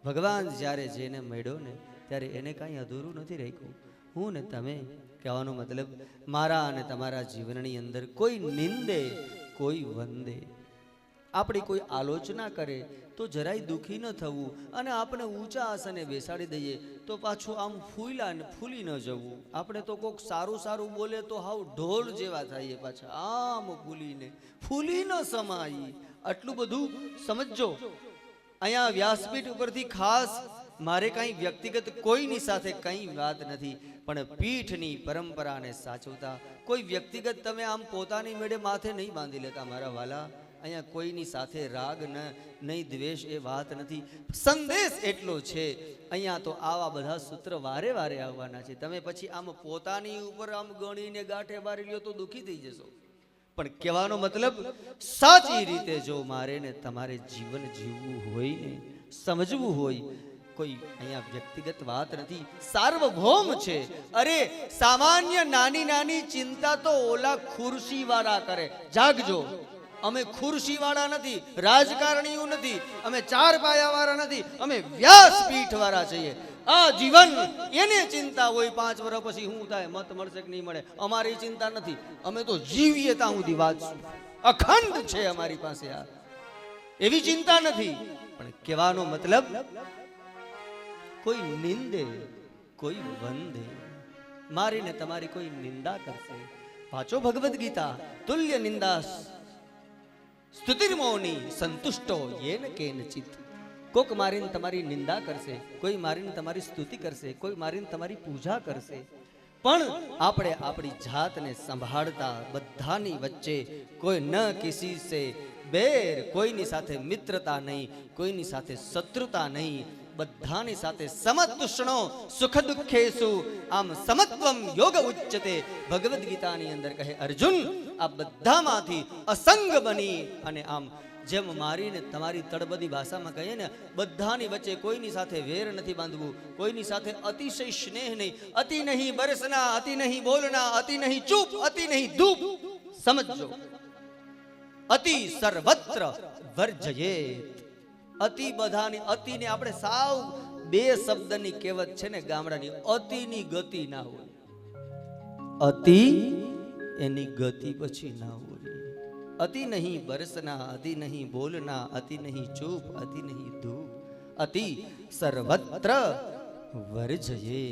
A: ભગવાન જ્યારે જેને મળ્યો ને ત્યારે એને કાંઈ અધૂરું નથી રાખ્યું. હું ને તમે, કહેવાનો મતલબ મારા અને તમારા જીવનની અંદર કોઈ નિંદે, કોઈ વંદે, આપણી કોઈ આલોચના કરે તો જરાય દુઃખી ન થવું, અને આપણે ઊંચા આસને બેસાડી દઈએ તો પાછું આમ ફૂલી ન જવું. આપણે તો કોઈક સારું સારું બોલે તો હાવ ઢોલ જેવા થઈએ, પાછા આમ ફૂલી ન સમાય. આટલું બધું સમજો. અહીંયા વ્યાસપીઠ ઉપરથી ખાસ મારે કાંઈ વ્યક્તિગત કોઈની સાથે કંઈ વાત નથી, પણ પીઠની પરંપરાને સાચવતા કોઈ વ્યક્તિગત તમે આમ પોતાની મેળે માથે નહીં બાંધી લેતા મારા વાલા. અહીંયા કોઈની સાથે રાગ નહીં, દ્વેષ, એ વાત નથી. સંદેશ એટલો છે, અહીંયા તો આવા બધા સૂત્ર વારે વારે આવવાના છે. તમે પછી આમ પોતાની ઉપર આમ ગણીને ગાંઠે બારી લ્યો તો દુઃખી થઈ જશો. પણ કહેવાનો મતલબ સાચી રીતે જો મારે ને તમારે જીવન જીવવું હોય ને સમજવું હોય કોઈ અહીંયા વ્યક્તિગત વાત નથી, સાર્વભૌમ છે. અરે સામાન્ય નાની નાની ચિંતા તો ઓલા ખુરશી વાળા કરે. જાગજો, અમે ખુરશી વાળા નથી, રાજકારણીઓ નથી, અમે ચાર પાયા વાળા નથી, અમે વ્યાસપીઠ વાળા છીએ. આ જીવન એને ચિંતા હોય 5 વર્ષ પછી શું થાય, મત મળશે કે નહીં મળે, અમારી ચિંતા નથી. અમે તો જીવીએ ત્યાં સુધી વાંચશું, અખંડ છે અમારી પાસે. આ એવી ચિંતા નથી. પણ કહેવાનો મતલબ, કોઈ નિંદે કોઈ વંદે, મારીને તમારી કોઈ નિંદા કરશે. વાંચો ભગવદ્ ગીતા, તુલ્ય નિંદા સ્તુતિર્મૌની સંતુષ્ટો યેન કેનચિત. કોક મારીને તમારી નિંદા કરશે, કોઈ મારીને તમારી સ્તુતિ કરશે, કોઈ મારીને તમારી પૂજા કરશે, પણ આપણે આપણી જાતને સંભાળતા બધાની વચ્ચે કોઈ ન કિસી સે બેર, કોઈની સાથે મિત્રતા નહીં, કોઈની સાથે શત્રુતા નહીં, બધાની સાથે સમતુષ્ણો સુખ દુઃખેસુ, આમ સમત્વમ યોગ ઉચ્ચતે. ભગવદ્ ગીતાની અંદર કહે અર્જુન, આ બધામાંથી અસંગ બની અને આમ જેમ મારીને તમારી તળબદી ભાષામાં કહીએ ને, બધાની વચ્ચે કોઈની સાથે વેર નથી બાંધવું, કોઈની સાથે અતિશય સ્નેહ નહીં. અતિ નહીં બરસના, અતિ નહીં બોલના, અતિ નહીં ચૂપ, અતિ નહીં ધૂપ. સમજો, અતિ સર્વત્ર વર્જયેત. અતિ બધાની, અતિને આપણે સાવ 2 શબ્દની કહેવત છે ને ગામડાની, અતિની ગતિ ના હોય. અતિ એની ગતિ પછી ના હોય. અતિ નહીં બરસના, અતિ નહીં બોલના, અતિ નહીં ચૂપ, અતિ નહીં ધૂપ. અતિ સર્વત્ર વર્જયે.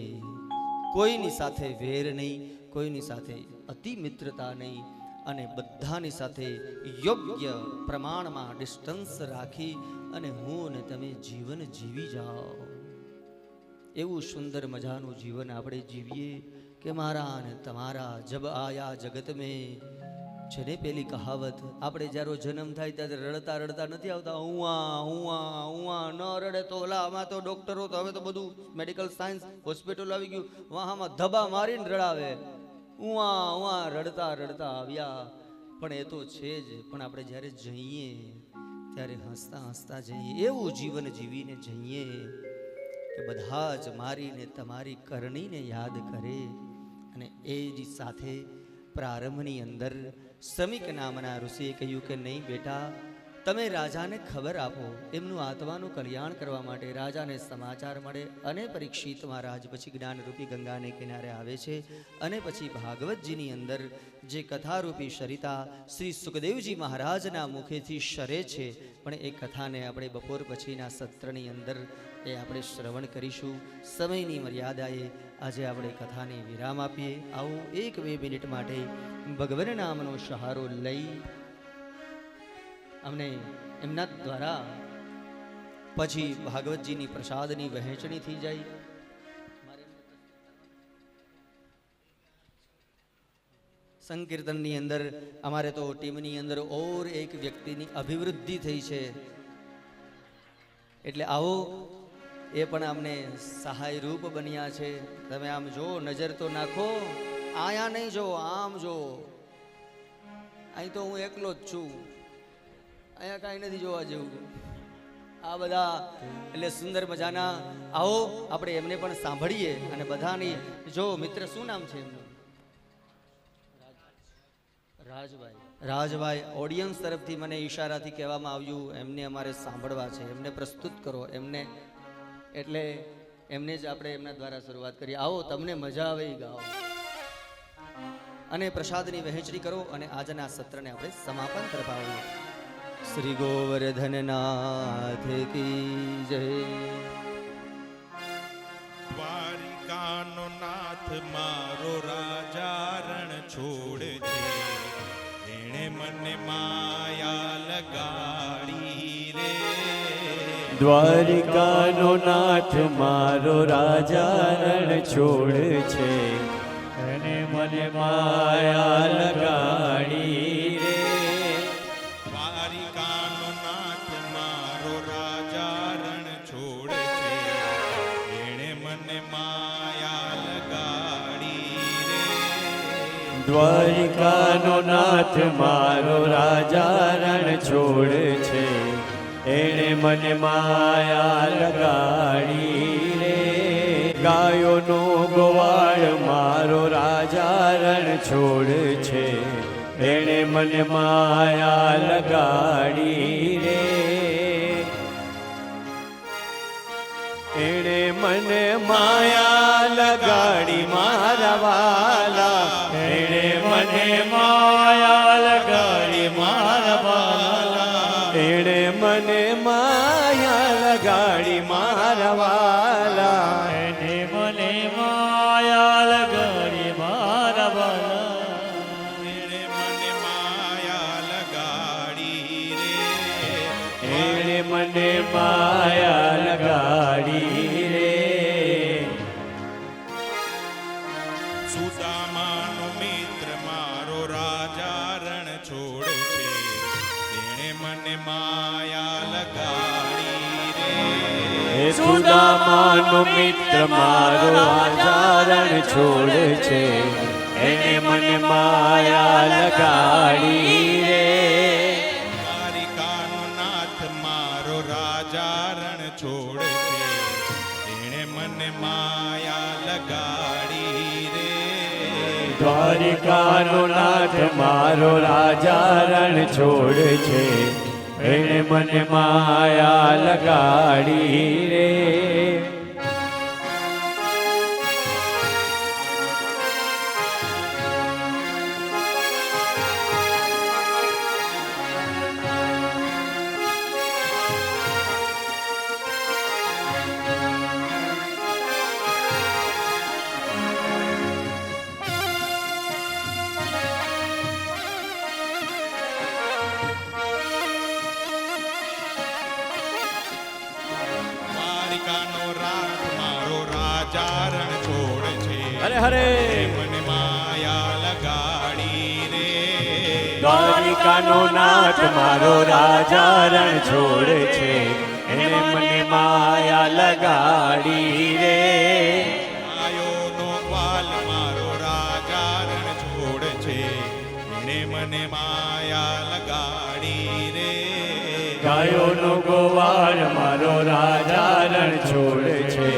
A: કોઈની સાથે વેર નહીં, કોઈની સાથે અતિ મિત્રતા નહીં, અને બધાની સાથે યોગ્ય પ્રમાણમાં ડિસ્ટન્સ રાખી અને હું ને તમે જીવન જીવી જાઓ. એવું સુંદર મજાનું જીવન આપણે જીવીએ કે મારા ને તમારા જબ આયા જગત મેં. છે ને પેલી કહાવત, આપણે જ્યારે જન્મ થાય ત્યારે રડતા રડતા નથી આવતા. ઉવા ઉવા ઉવા ન રડે તો ઓલા, આમાં તો ડોક્ટરો તો હવે તો બધું મેડિકલ સાયન્સ હોસ્પિટલ આવી ગયું, વાહામાં ધબા મારીને રડાવે. ઉવા ઉવા રડતા રડતા આવ્યા. પણ એ તો છે જ, પણ આપણે જ્યારે જઈએ ત્યારે હસતા હસતા જઈએ. એવું જીવન જીવીને જઈએ કે બધા જ મારીને તમારી કરણીને યાદ કરે. અને એ જ સાથે પ્રારંભની અંદર શ્રમિક નામના ઋષિએ કહ્યું કે નહીં બેટા, તમે રાજાને ખબર આપો. એમનું આત્માનું કલ્યાણ કરવા માટે રાજાને સમાચાર મળે. અને પરીક્ષિત મહારાજ પછી જ્ઞાનરૂપી ગંગાને કિનારે આવે છે. અને પછી ભાગવતજીની અંદર જે કથારૂપી સરિતા શ્રી સુખદેવજી મહારાજના મુખેથી શરે છે. પણ એ કથાને આપણે બપોર પછીના સત્રની અંદર એ આપણે શ્રવણ કરીશું. સમયની મર્યાદાએ આજે આપણે કથાને વિરામ આપીએ. આવું 1-2 મિનિટ માટે ભગવાન નામનો સહારો લઈ અમને એમના દ્વારા પછી ભાગવતજીની પ્રસાદની વહેંચણી થઈ જાય. સંકીર્તનની અંદર અમારે તો ટીમની અંદર ઓર એક વ્યક્તિની અભિવૃદ્ધિ થઈ છે, એટલે આવો એ પણ અમને સહાય રૂપ બન્યા છે. તમે આમ જો, નજર તો નાખો, આયા નહીં જો, આમ જો. અહીં તો હું એકલો જ છું, અહીંયા કાંઈ નથી જોવા જેવું. આ બધા એટલે સુંદર મજાના. આવો આપણે એમને પણ સાંભળીએ. અને બધાની જો મિત્ર, શું નામ છે એમનું? રાજભાઈ. ઓડિયન્સ તરફથી મને ઈશારાથી કહેવામાં આવ્યું એમને અમારે સાંભળવા છે, એમને પ્રસ્તુત કરો એમને, એટલે એમને જ આપણે એમના દ્વારા શરૂઆત કરીએ. આવો, તમને મજા આવે એ ગાઓ અને પ્રસાદની વહેંચણી કરો અને આજના સત્રને આપણે સમાપન તરફ આવીએ. શ્રી ગોવર્ધનનાથ કી જય.
E: દ્વારિકાનો નાથ મારો રાજા રણ છોડ છે, એણે મને માયા લગાડી રે.
D: દ્વારિકાનો નાથ મારો રાજા રણ છોડ છે, અને મને માયા લગાડી રે.
E: દ્વારિકાનો નાથ મારો રાજા રણ છોડ છે, એણે મને માયા લગાડી રે.
D: દ્વારિકાનો નાથ મારો રાજા રણ છોડ છે,
C: એણે મને માયા લગાડી રે. ગાયોનો ગોવાળ મારો રાજા રણ છોડ છે, એણે મને માયા લગાડી રે. એણે મને માયા લગાડી મારા વાલા,
D: એણે મને માયા લગાડી મારા વાલા,
C: એણે મને માયા લગાડી મારા વાલા.
D: એણે મને માયા લગાડી મારા વાલા,
E: એણે મને માયા લગાડી રે.
C: એણે મને માયા લગાડી રે.
E: સુદામાનો મિત્ર મારો રાજા રણ છોડ છે, એણે મને માયા લગાડી રે.
C: હે સુદામાનો મિત્ર મારો રાજા રણ છોડ છે, એણે મને માયા લગાડી રે.
E: દ્વારિકાનો નાથ મારો રાજા રણ છોડ છે, એણે મને માયા લગાડી રે.
C: દ્વારિકાનો નાથ મારો રાજા રણ છોડ છે, એણે મને માયા લગાડી રે.
E: દ્વારિકાનો રાત મારો રાજા રણ છોડ છે,
C: હરે હરે.
E: મને માયા લગાડી રે.
C: દ્વારિકાનો નાથ મારો રાજા રણ છોડ છે, એણે મને માયા લગાડી રે.
E: ગાયોનો ગ્વાલ મારો રાજા રણ છોડ છે, એણે મને માયા લગાડી રે.
C: ગાયોનો ગોવાળ મારો રાજા રણ છોડ છે,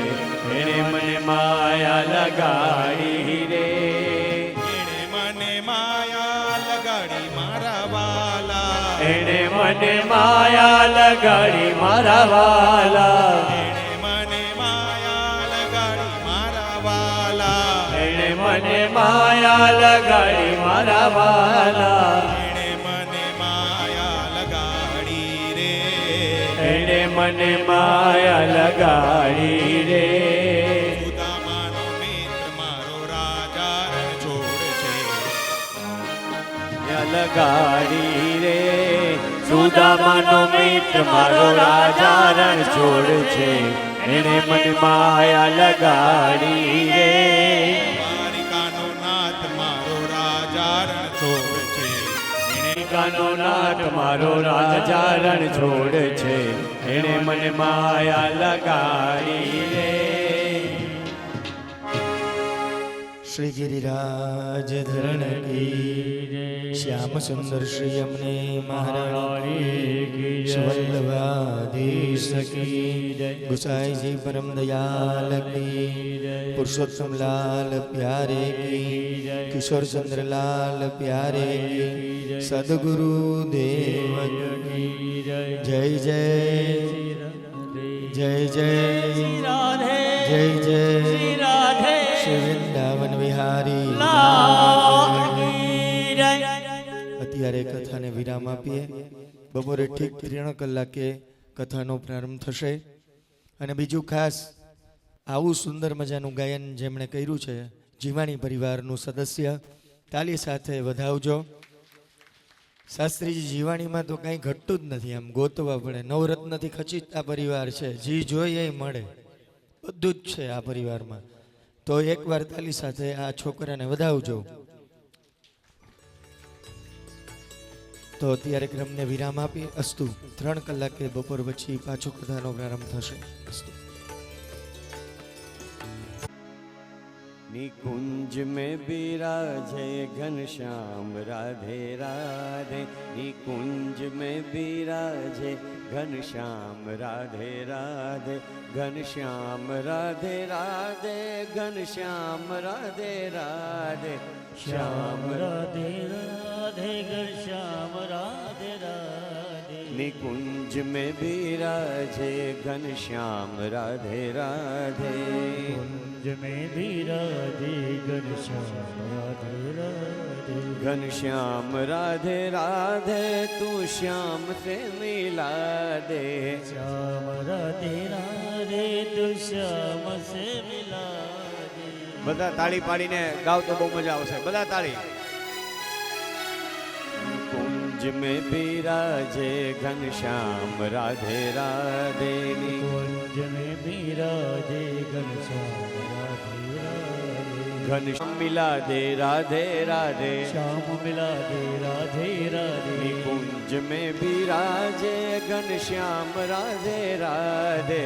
C: એણે મને માયા લગાડી રે.
E: એણે મને માયા લગાડી મારા વાલા.
C: એણે મને માયા લગાડી મારા વાલા.
E: એણે મને માયા લગાડી મારા વાલા.
C: એણે મને માયા લગાડી મારા વાલા.
E: એણે મને માયા લગાડી રે.
C: એણે મને માયા લગાડી રે.
E: સુદામાનો મિત્ર મારો રાજા રણ છોડ છે,
C: માયા લગાડી રે. સુદામાનો મિત્ર મારો રાજા રણ છોડ છે, એણે મને માયા લગાડી રે.
E: દ્વારિકાનો નાથ મારો રાજા રણ છોડ છે, એણે
C: દ્વારિકાનો નાથ મારો રાજા રણ છોડ છે, એણે મને માયા લગાડી રે.
B: શ્રી ગિરિરાજ ધરણ કી, શ્યામ સુંદર શ્રી અમને મહારાણી વલ્લભાધીશ કી, ગુસાઈજી પરમ દયાલ કી, પુરુષોત્તમ લાલ પ્યારે કી, કિશોર ચંદ્ર લાલ પ્યારે કી, સદગુરુ દેવ કી. જય જય જય જય જય જય શ્રી વૃંદાવન વિહારી. અત્યારે કથાને વિરામ આપીએ. બપોરે ઠીક 3 કલાકે કથાનો પ્રારંભ થશે. અને બીજું ખાસ આવું સુંદર મજાનું ગાયન જેમણે કર્યું છે, જીવાણી પરિવારનું સદસ્ય, તાલી સાથે વધાવજો. શાસ્ત્રીજી જીવાણીમાં તો કાંઈ ઘટતું જ નથી, આમ ગોતવા પડે. નવરત્નથી ખચિત આ પરિવાર છે, જી જોઈએ એ મળે, બધું જ છે આ પરિવારમાં. તો એકવાર તાલી સાથે આ છોકરાને વધાવજો. તો અત્યારે ક્રમને વિરામ આપી અસ્તુ. 3 કલાકે બપોર પછી પાછો કથાનો પ્રારંભ થશે. અસ્તુ.
C: निकुंज में विराजे घनश्याम राधे राधे, निकुंज में विराजे घनश्याम राधे राधे, घनश्याम राधे राधे, घनश्याम राधे राधे,
D: श्याम राधे राधे घनश्याम राधे राधे।
C: निकुंज में विराजे घनश्याम राधे राधे,
D: कुंज में विराजे घनश्याम राधे राधे।
C: घनश्याम राधे राधे तू श्याम से मिला दे,
D: श्याम राधे राधे तू श्याम से मिला दे।
C: બધા તાળી પાડીને ગાવ તો બહુ મજા આવશે, બધા તાળી। कुंज में विराजे घनश्याम राधे राधे,
D: कुंज में विराजे घनश्याम राधे राधे।
C: घनश्याम मिला दे राधे राधे,
D: श्याम मिला दे राधे राधे।
C: कुंज में विराजे घनश्याम राधे राधे,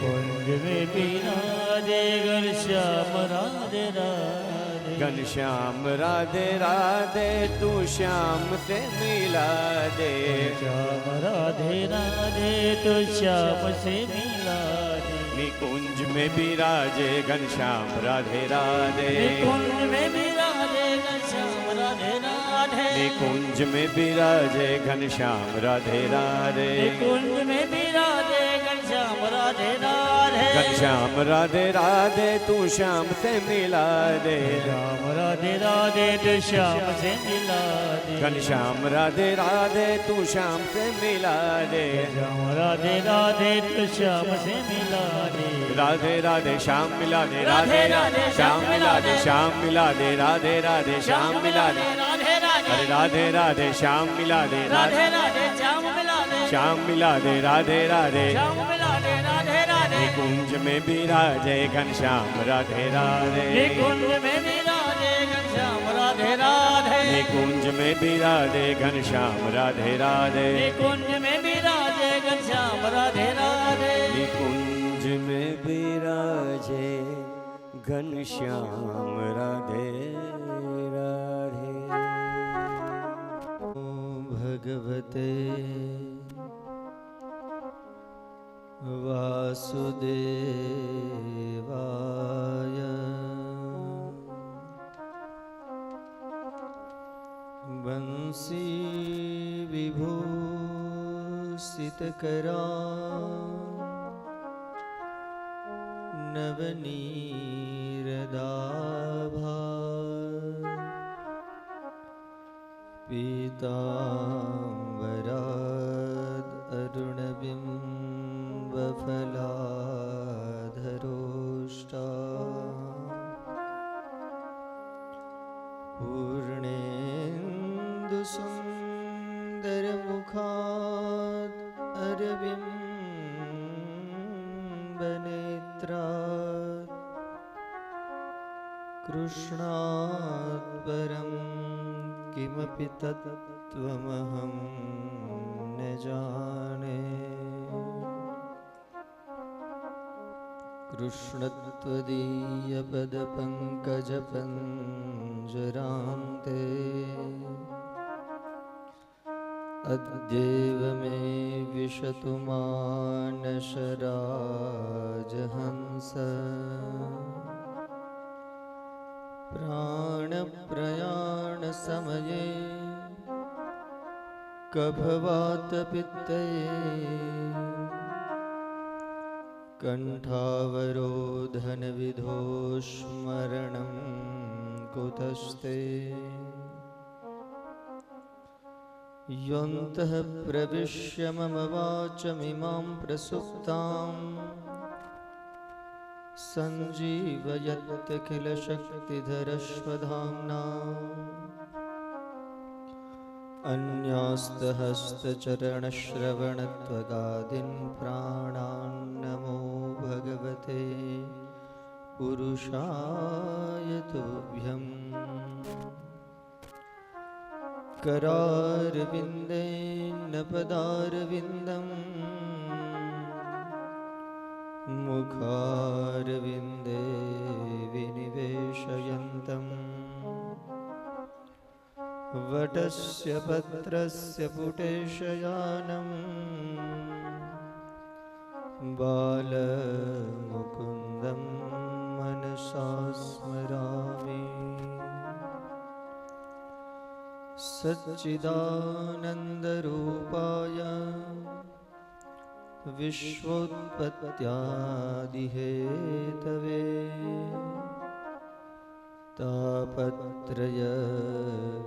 D: कुंज में विराजे घनश्याम राधे राधे।
C: घनश्याम राधे राधे तू श्याम से मिला दे,
D: श्याम राधे राधे तो श्याम से मिला दे।
C: निकुंज में विराजे घनश्याम राधे राधे,
D: कुंज में विराजे घनश्याम राधे राधे।
C: निकुंज में विराजे घनश्याम राधे राधे,
D: कुंज में विराजे घनश्याम राधे राधे।
C: घनश्याम राधे राधे तू श्याम से मिला दे,
D: श्याम राधे राधे तो श्याम से मिला दे।
C: घनश्याम राधे राधे तू श्याम से मिला दे,
D: श्याम राधे राधे तो श्याम से मिला दे।
C: राधे राधे श्याम मिला दे, राधे राधे श्याम मिला दे, श्याम मिला दे, राधे राधे श्याम मिला दे, अरे राधे राधे श्याम मिला दे, राधे
D: राधे श्याम मिला दे।
C: श्याम मिला दे, राधे राधे।
D: श्याम मिला दे राधे राधे।
C: कुंज में विराजे घनश्याम राधे राधे,
D: कुंज में विराजे घनश्याम राधे राधे।
C: कुंज में विराजे घनश्याम राधे राधे,
D: कुंज में विराजे घनश्याम राधे राधे।
C: कुंज में विराजे घनश्याम राधे राधे।
A: भगवते वासुदेवाय बंसी विभूषितकरा नवनीरदाभा पीताम्बराद् अरुणबिम्बफलाधरोष्टा पूर्णेन्दुसुन्दरमुखात् अरविन्दनेत्रात् कृष्णात् परं किमपि तत्त्वमहं न जाने। कृष्णत्वदीयपदपङ्कजपञ्जरान्ते अद्यैव मे विशतु मानसराजहंस। प्राणप्रयाणसमये कफवातपित्ते कण्ठावरोधनविधो स्मरणं कुतस्ते। योऽन्तः प्रविश्य मम वाचमिमां प्रसुप्ताम् सञ्जीवयत्यखिलशक्तिधरश्वधाम्ना अन्यास्तहस्तचरणश्रवणत्वगादीन् प्राणान् नमो भगवते पुरुषाय तुभ्यम्। करारविन्देन पदारविन्दम् मुखारविन्दे विनिवेशयन्तं वटस्य पत्रस्य पुटेशयानं बालमुकुन्दं मनसा स्मरामि। सच्चिदानन्दरूपाय विश्वोत्पत्त्यादिहेतवे तापत्रय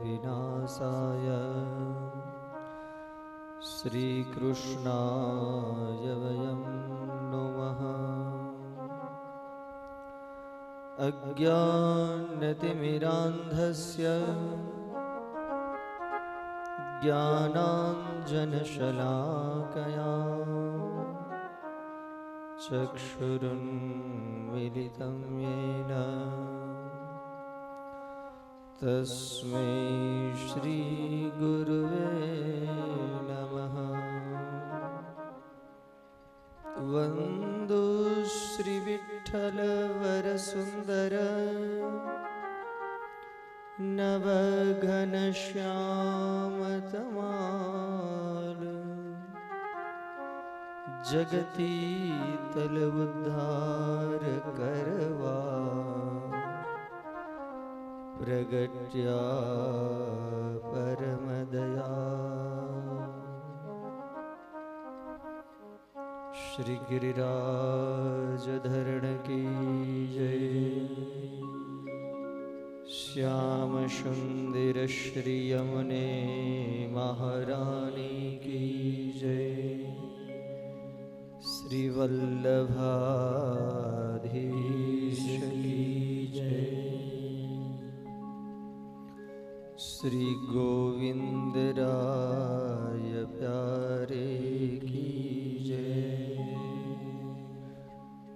A: विनाशाय श्रीकृष्णाय वयं नुमः। अज्ञानतिमिरान्धस्य ज्ञानाञ्जनशलाकया चक्षुरुन्मीलितं येन तस्मै श्रीगुरुवे नमः। वन्दो श्रीविठ्ठलवरसुन्दर नवघनश्यामतमाल जगतीतल उद्धार करवा प्रगट्या परमदया। श्री गिरिराज धरण की जय। श्याम सुंदर श्री यमुने महारानी की जय। श्री वल्लभाधीश की जय। श्री गोविंद राय प्यारे की जय।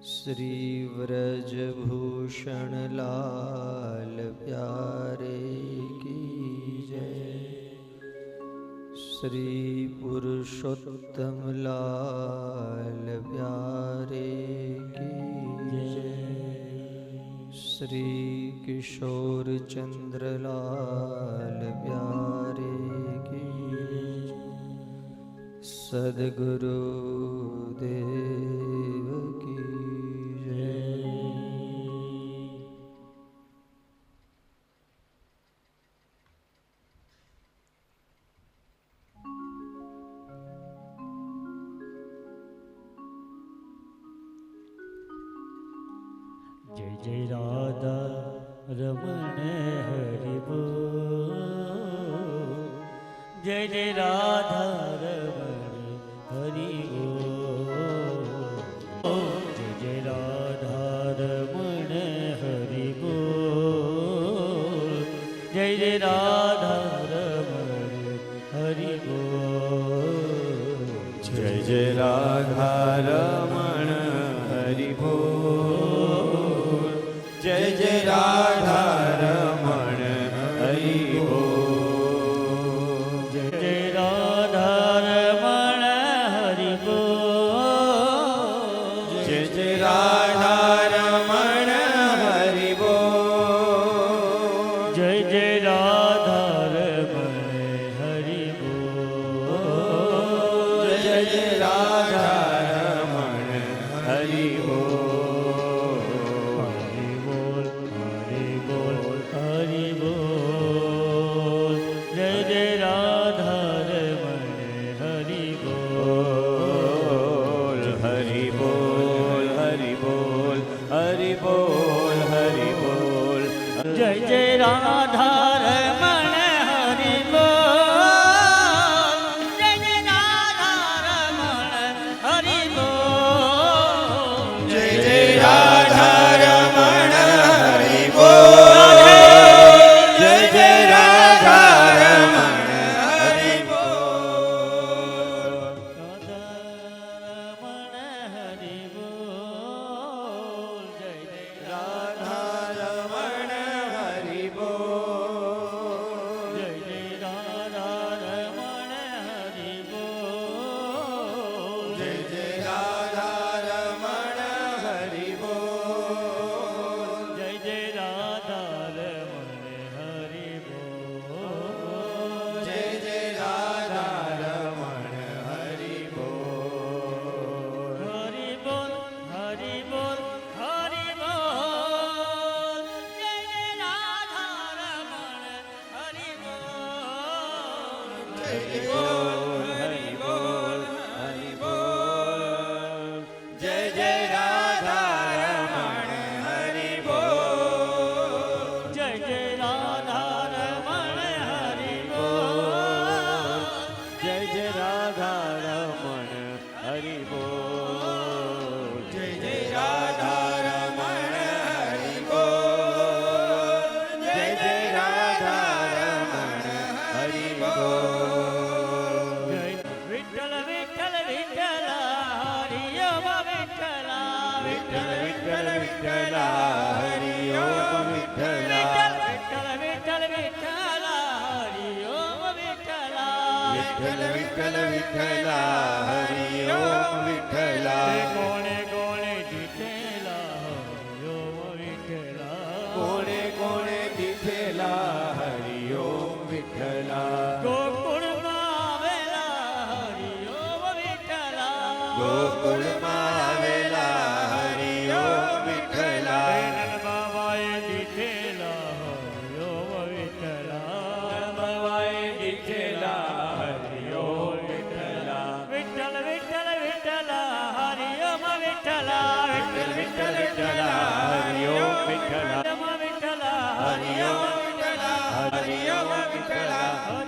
A: श्री व्रजभूषण लाल प्यारे की जय। श्री पुरुषोत्तम लाल प्यारे की जय। श्री किशोर चंद्र लाल प्यारे की जय। सद्गुरु देव की जय।
D: जय जय राधा रमण हरि बोल। जय जय राधा रमण हरि बोल। जय जय राधा रमण हरि बोल। जय जय राधा रमण हरि बोल।
C: जय जय राधा रमण हरि बोल। जय जय राधा रमण हरि बोल।
D: जय जय राधा रमण हरि बोल।
C: जय जय राधा रमण हरि बोल।
D: जय जय राधा रमण हरि बोल।
C: जय जय राधा रमण हरि बोल।
D: हरि बोल हरि बोल हरि बोल। जय जय राधा रमण हरि बोल।
C: हरि बोल हरि बोल हरि बोल हरि बोल।
D: जय जय राधा रमण हरि बोल। जय जय राधा रमण हरि बोल।
C: जय जय राधा रमण हरि बोल। जय जय राधा रमण हरि बोल।
D: राधा रमण हरि बोल। जय जय
C: राधा रमण हरि बोल। હરિ બોલ હરિ બોલ હરિ બોલ જય જય રાધા રમણ હરિ બોલ જય જય રાધા રમણ હરિ બોલ જય જય રાધા રમણ હરિ બોલ જય જય રાધા રમણ હરિ બોલ જય જય રાધા રમણ હરિ બોલ વિઠ્ઠલ વિઠ્ઠલ વિઠ્ઠલ હરિ ઓમ વિઠ્ઠલ વિઠ્ઠલ વિઠ્ઠલ વિઠ્ઠલ હરિ ઓમ વિઠ્ઠલ વિઠ્ઠલ વિઠ્ઠલ વિઠ્ઠલ હરિ ઓમ વિઠ્ઠલ વિઠ્ઠલ વિઠ્ઠલ વિઠ્ઠલ હરિ ઓમ વિઠ્ઠલ કોણે કોણે દીઠેલા હરિ ઓમ વિઠ્ઠલ કોણે કોણે દીઠેલા હરિ ઓમ વિઠ્ઠલ ગોકુળમાં આવેલા હરિ ઓમ વિઠ્ઠલ ગોકુળમાં આવેલા હરિ ઓમ વિઠ્ઠલ બાબાએ દીઠેલા હરિ ઓમ વિઠ્ઠલ બાબાએ દીઠેલા હરિ ઓમ વિઠ્ઠલ વિઠ્ઠલ વિઠ્ઠલ વિઠ્ઠલ હરિ ઓમ વિઠ્ઠલ વિઠ્ઠલ વિઠ્ઠલ વિઠ્ઠલ હરિ ઓમ વિઠ્ઠલ વિઠ્ઠલ હરિ ઓમ વિઠ્ઠલ હરિ ઓમ વિઠ્ઠલ